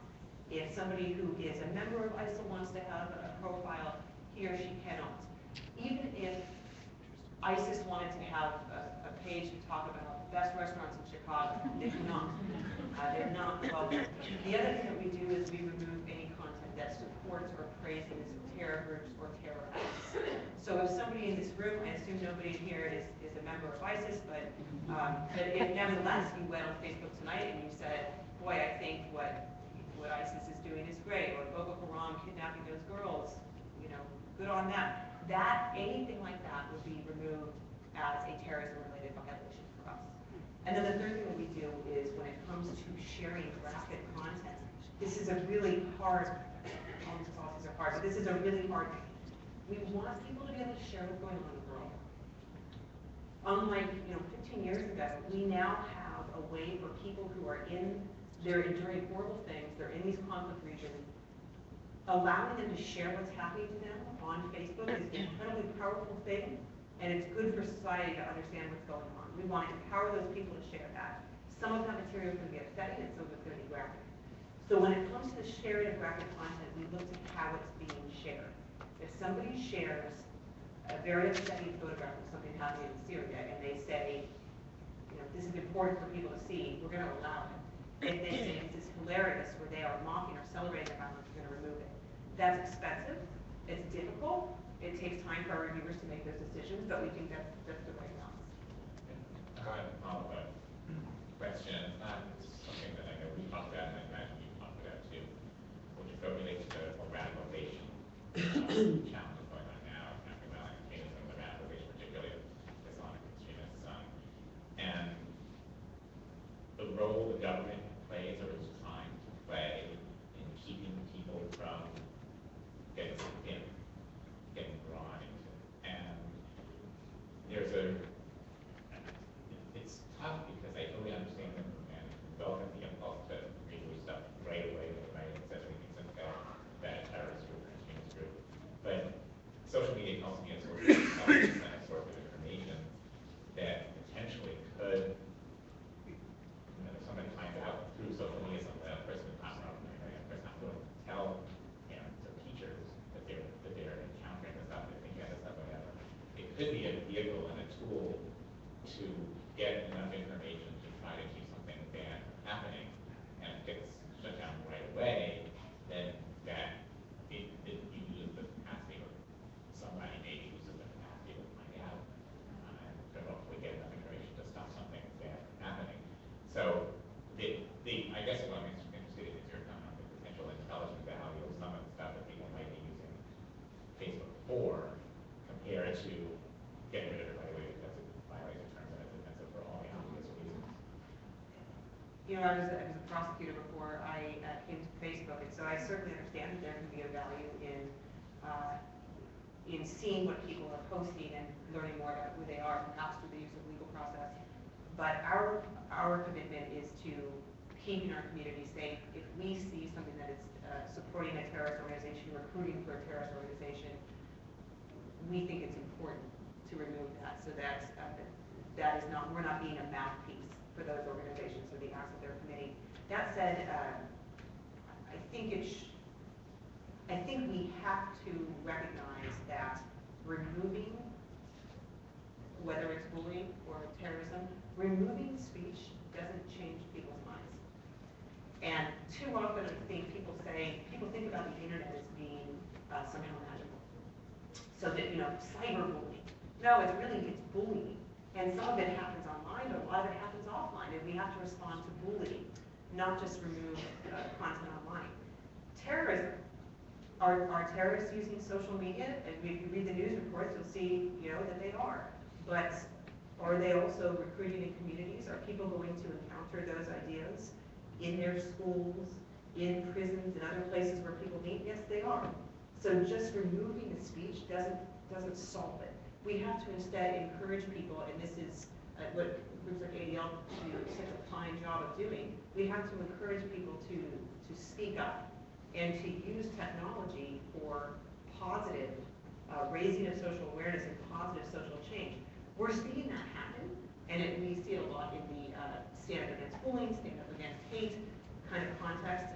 If somebody who is a member of ISIL wants to have a profile, he or she cannot. Even if ISIS wanted to have a page to talk about the best restaurants in Chicago, they cannot. They're not welcome. The other thing that we do is we remove any content that supports or praises terror groups or terror acts. So if somebody in this room, I assume nobody in here is a member of ISIS, but if nevertheless you went on Facebook tonight and you said, boy, I think what ISIS is doing is great, or Boko Haram kidnapping those girls, good on them. Anything like that would be removed as a terrorism-related violation for us. And then the third thing that we do is when it comes to sharing graphic content, this is a really hard, all these policies are hard, but this is a really hard thing. We want people to be able to share what's going on in the world. Unlike 15 years ago, we now have a way for people who are they're enduring horrible things, they're in these conflict regions, allowing them to share what's happening to them on Facebook is an incredibly powerful thing, and it's good for society to understand what's going on. We want to empower those people to share that. Some of that material is going to be upsetting, and some of it's going to be graphic. So when it comes to the sharing of graphic content, we look to how it's being shared. If somebody shares a very upsetting photograph of something happening in Syria, and they say, this is important for people to see, we're going to allow it. If they say this is hilarious, where they are mocking or celebrating the violence, we're going to remove it. That's expensive. It's difficult. It takes time for our reviewers to make those decisions, but we think that's the right balance. Go ahead, follow-up question. Something that I know we talked about, and I imagine you talked about too, which relates to radicalization challenges going on now, talking about extremism and radicalization, particularly of Islamic extremists, and the role the government plays or is trying to play in keeping people from getting drawn into it's tough because I totally understand them and developing the impulse to remove stuff right away, right, especially things that terrorist group or extremist group. But social media can also be a source of intelligence and a source of information that potentially could, if somebody finds out through social media something that a person is not wrong, a person not willing to tell parents or teachers that they're encountering this stuff, they're thinking of this stuff, whatever. It could be a vehicle and a tool to get enough information to try to keep something bad from happening. And if it gets shut down right away, then that it uses the capacity of somebody maybe uses the capacity to find out to hopefully get enough information to stop something bad from happening. So I guess what I'm interested in is your comment on the potential intelligence value of some of the stuff that people might be using Facebook for compared to getting rid of it right away because it violates the terms and it's offensive for all the obvious reasons. You know, I was a prosecutor before I came to Facebook, and so I certainly understand that there can be a value in seeing what people are posting and learning more about who they are, perhaps through the use of legal process. But our commitment is to keeping our community safe. If we see something that is supporting a terrorist organization, recruiting for a terrorist organization, we think it's important to remove that, so that that is not, we're not being a mouthpiece for those organizations or the acts that they're committing. That said, I think we have to recognize that removing, whether it's bullying or terrorism, removing speech doesn't change people's minds. And too often I think people think about the internet as being somehow magical. So that, cyberbullying. No, it's bullying. And some of it happens online, but a lot of it happens offline. And we have to respond to bullying, not just remove content online. Terrorism. Are terrorists using social media? And if you read the news reports, you'll see, that they are. But are they also recruiting in communities? Are people going to encounter those ideas in their schools, in prisons, and other places where people meet? Yes, they are. So just removing the speech doesn't solve it. We have to instead encourage people, and this is what groups like ADL do such a fine job of doing. We have to encourage people to speak up and to use technology for positive raising of social awareness and positive social change. We're seeing that happen, and we see it a lot in the stand up against bullying, stand up against hate kind of context.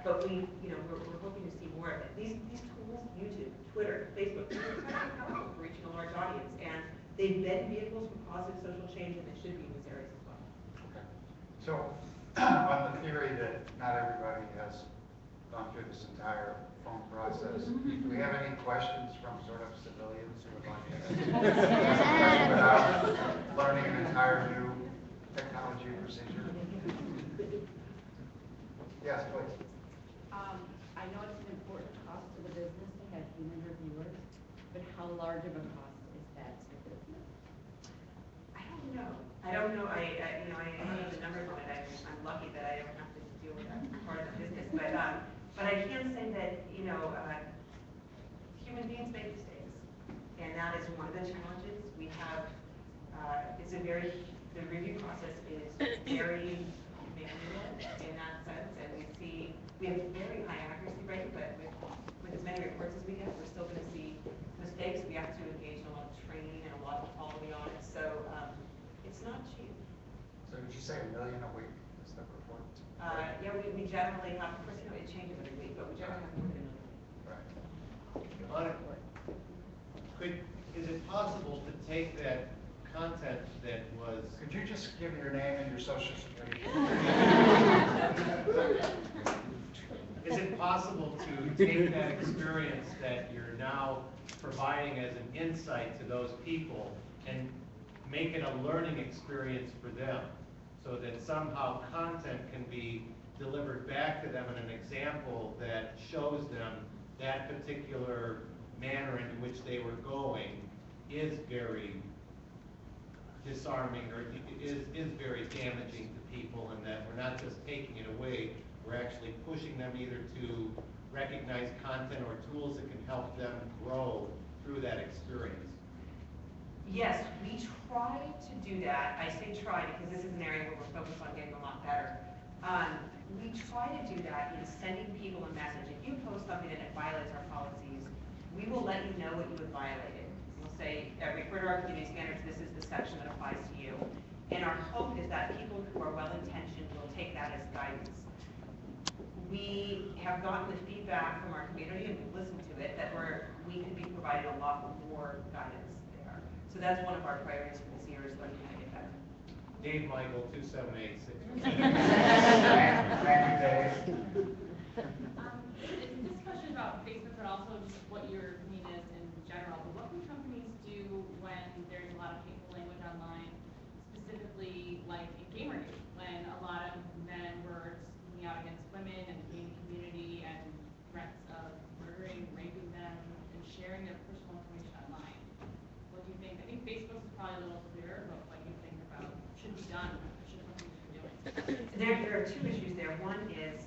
But we're hoping to see more of it. These tools, YouTube, Twitter, Facebook, they're powerful for reaching a large audience, and they've been vehicles for positive social change, and they should be in these areas as well. Okay. So, on the theory that not everybody has gone through this entire phone process, do we have any questions from sort of civilians who would like to ask a question without learning an entire new technology procedure? Yes, please. I know it's an important cost to the business to have human reviewers, but how large of a cost is that to the business? I don't know. I don't know the numbers on it. I'm lucky that I don't have to deal with that part of the business. But I can say that human beings make mistakes, and that is one of the challenges we have. The review process is very manual in that sense, and we have very high accuracy rate, but with as many reports as we get, we're still going to see mistakes. We have to engage in a lot of training and a lot of quality audits, so it's not cheap. So would you say $1 million a week is the report? Yeah, we generally have, of course, it changes every week, but we generally have more than $1 million. Right. Is it possible to take that content that was... Could you just give your name and your social security? Is it possible to take that experience that you're now providing as an insight to those people and make it a learning experience for them, so that somehow content can be delivered back to them in an example that shows them that particular manner in which they were going is very disarming, or is very damaging to people, and that we're not just taking it away, we're actually pushing them either to recognize content or tools that can help them grow through that experience? Yes, we try to do that. I say try because this is an area where we're focused on getting a lot better. We try to do that in sending people a message. If you post something and it violates our policies, we will let you know what you have violated. We'll say, refer to our community standards, this is the section that applies to you. And our hope is that people who are well-intentioned will take that as guidance. We have gotten the feedback from our community, and we've listened to it, that we could be providing a lot more guidance there. So that's one of our priorities for this year, is learning how to get better. Dave Michael, 2786. Thank you, Dave. This question is about Facebook, but also just what your opinion is in general. But what can companies do when there's a lot of hateful language online, specifically like in Gamergate, when a lot of men were speaking out against women and the gaming community and threats of murdering, raping them, and sharing their personal information online? What do you think? I think Facebook's probably a little clearer, but what do you think about should be done? What should companies be doing? There are two issues there. One is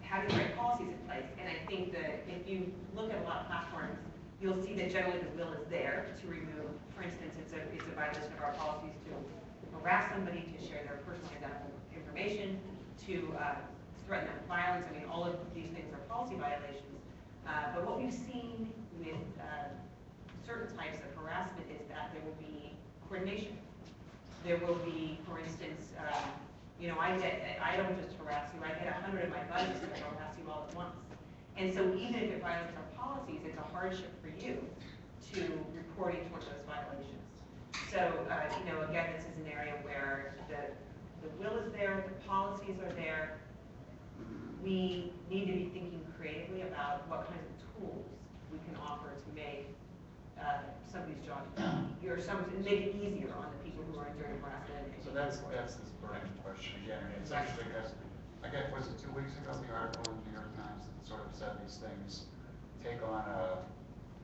having the right policies in place. And I think that if you look at a lot of platforms, you'll see that generally the will is there to remove. For instance, it's a violation of our policies to harass somebody, to share their personal identifiable information, to threaten them with violence. I mean, all of these things are policy violations. But what we've seen with certain types of harassment is that there will be coordination. There will be, for instance, I don't just harass you, I get 100 of my buddies to harass you all at once. And so even if it violates our policies, it's a hardship for you to report each one of those violations. So, again, this is an area where the will is there, the policies are there. We need to be thinking creatively about what kinds of tools we can offer to make somebody's job easier, make it easier on the people who are enduring harassment. So that's this burning question again. And it's actually because, I guess, was it 2 weeks ago, the article in the New York Times that sort of said these things take on a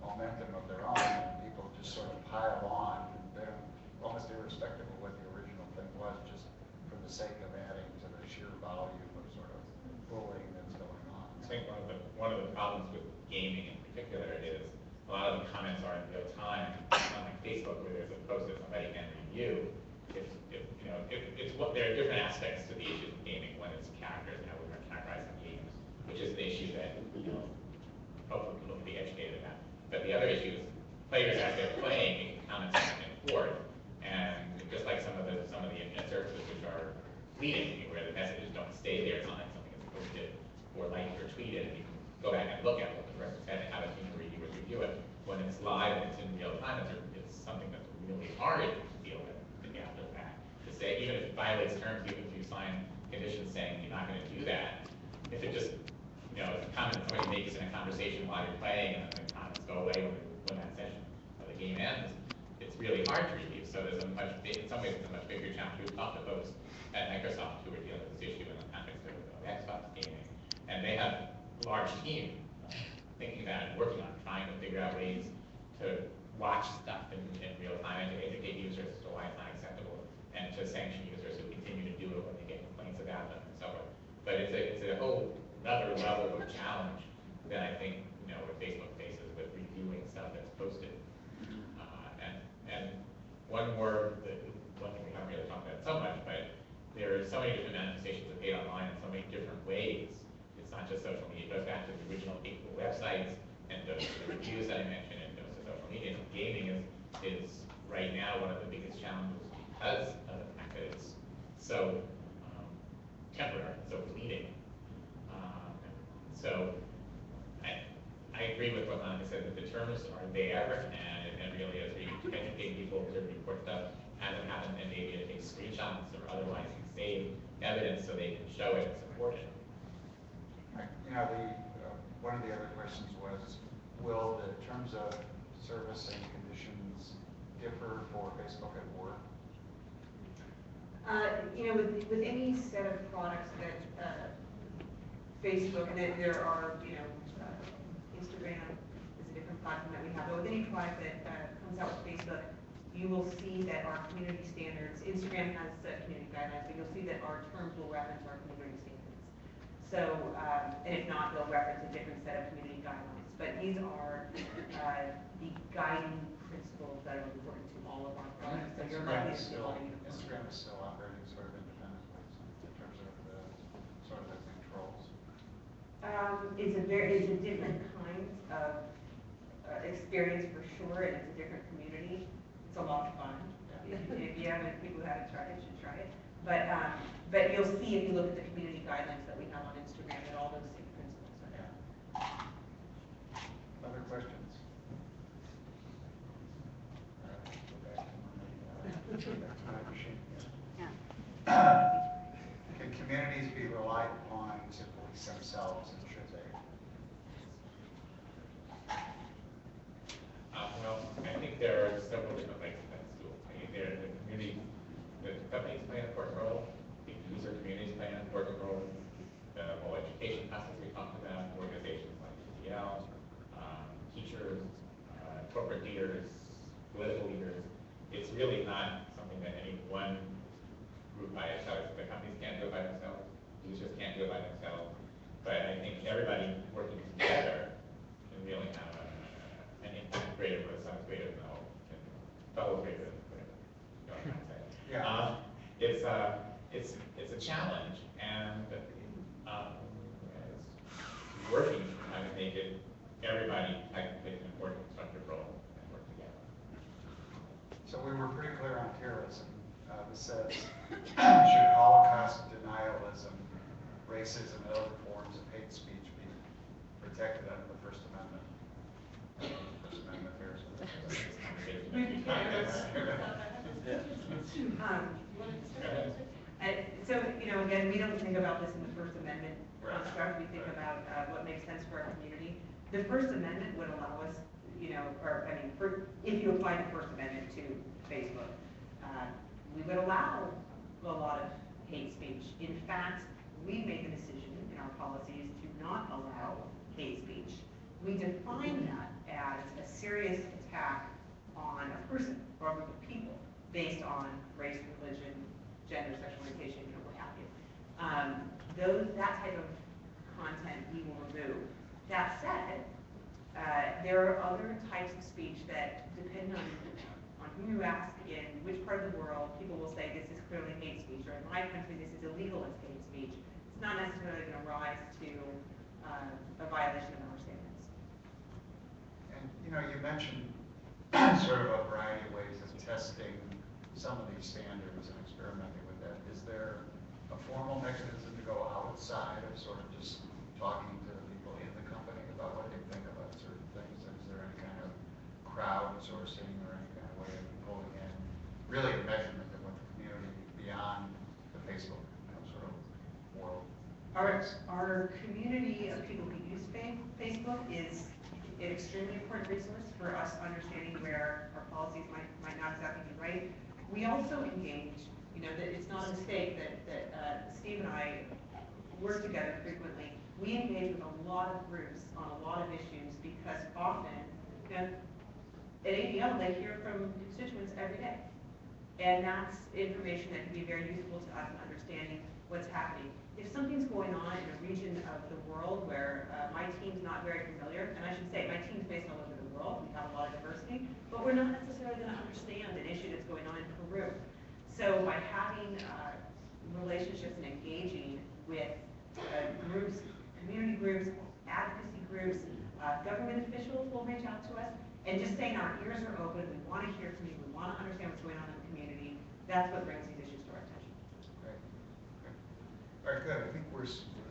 momentum of their own, and people just sort of pile on, and they don't, almost irrespective of what the original thing was, just for the sake of adding to the sheer volume of sort of bullying that's going on. I think one of the problems with gaming in particular is a lot of the comments are in real time, unlike Facebook where there's a post that somebody can review. There are different aspects to the issues of gaming. One is characters and how we're going to characterize the games, which is the issue that hopefully people will be educated about. But the other issue is players as they're playing making comments back and forth, and just like some of the internet services which are fleeting, where the messages don't stay there, it's not like something that's posted or liked or tweeted, and you can go back and look at what the person said and have a human reviewers review it. When it's live and it's in real time, it's something that's really hard to deal with after the fact. To say, even if it violates terms, even if you sign conditions saying you're not going to do that, if it just, if a comment somebody makes in a conversation while you're playing and the comments go away when that session of the game ends, it's really hard to review. So there's in some ways, it's a much bigger challenge. We've talked to folks at Microsoft who are dealing with this issue in the context of Xbox gaming, and they have a large team thinking about it, working on trying to figure out ways to watch stuff in real time and to educate users as to why it's not acceptable, and to sanction users who continue to do it when they get complaints about them and so forth. But it's a whole other level of challenge that I think what Facebook faces with reviewing stuff that's posted. And one thing we haven't really talked about so much, but there are so many different manifestations of hate online in so many different ways. It's not just social media. It goes back to the original hateful websites and those reviews that I mentioned, and goes to social media. And gaming is right now one of the biggest challenges because of the fact that it's so temporary, so fleeting. So I agree with what Monica said, that the terms are there, and really as we educate people to report stuff hasn't happened, and maybe to take screenshots or otherwise save evidence so they can show it and support it. One of the other questions was, will the terms of service and conditions differ for Facebook at work? With any set of products that Facebook, and then there are, Instagram is a different platform that we have, but with any product that comes out with Facebook, you will see that our community standards, Instagram has community guidelines, but you'll see that our terms will reference our community standards. So, and if not, they'll reference a different set of community guidelines. But these are the guiding principals that are reporting to all of our products, so you're likely to see a lot of uniform. Instagram is still operating sort of independently in terms of the sort of the controls. It's a different kind of experience for sure, and it's a different community. It's a lot of fun. If you haven't, people who haven't tried it should try it. But you'll see if you look at the community guidelines that we have on Instagram that all those same principles are there. Other questions? All right, go back to my machine. Can communities be relied upon to police themselves, and should they? Well, I think there are several different ways to that school. I mean, the community, the companies play an important role, the user communities play an important role, the whole education process we talked about, organizations like ADL, teachers, corporate leaders, political leaders. It's really not something that any one group by itself. The companies can't do it by themselves, users can't do it by themselves. But I think everybody working together can really have an impact greater for the sum greater than the whole, and double greater than whatever you're trying to say. Yeah. It's a challenge, and it's working to kind of make it everybody take an important constructive role and work together. So we were pretty clear on terrorism. This says, should Holocaust denialism, racism, and other forms of hate speech be protected under the First Amendment? First Amendment bears with So, again, we don't think about this in the First Amendment construct. We think about what makes sense for our community. The First Amendment would allow us, if you apply the First Amendment to Facebook, we would allow a lot of hate speech. In fact, we made the decision in our policies to not allow hate speech. We define that as a serious attack on a person or a group of people based on race, religion, gender, sexual orientation, what have you. That type of content we will remove. That said, there are other types of speech that depend on who you ask in which part of the world, people will say this is clearly hate speech, or in my country this is illegal as hate speech. It's not necessarily going to rise to a violation of our standards. And you mentioned sort of a variety of ways of testing some of these standards and experimenting with that. Is there a formal mechanism to go outside of sort of just talking to the people in the company about what they think about certain things? Is there any kind of crowdsourcing or any kind of way of pulling in really a measurement of what the community beyond the Facebook sort of world? Our community of people who use Facebook is an extremely important resource for us understanding where our policies might not exactly be right. We also engage, that it's not a mistake that Steve and I work together frequently. We engage with a lot of groups on a lot of issues because often, at ADL, they hear from constituents every day. And that's information that can be very useful to us in understanding what's happening. If something's going on in a region of the world where my team's not very familiar, and I should say, my team's based all over the world, we have a lot of diversity, but we're not necessarily going to understand an issue that's going on in Peru. So by having relationships and engaging with groups, community groups, advocacy groups, government officials will reach out to us, and just saying our ears are open, we want to hear from you, we want to understand what's going on in the community, that's what brings these issues to our attention. Great. All right, good. I think we're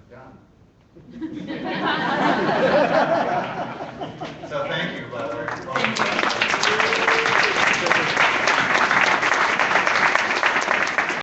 done.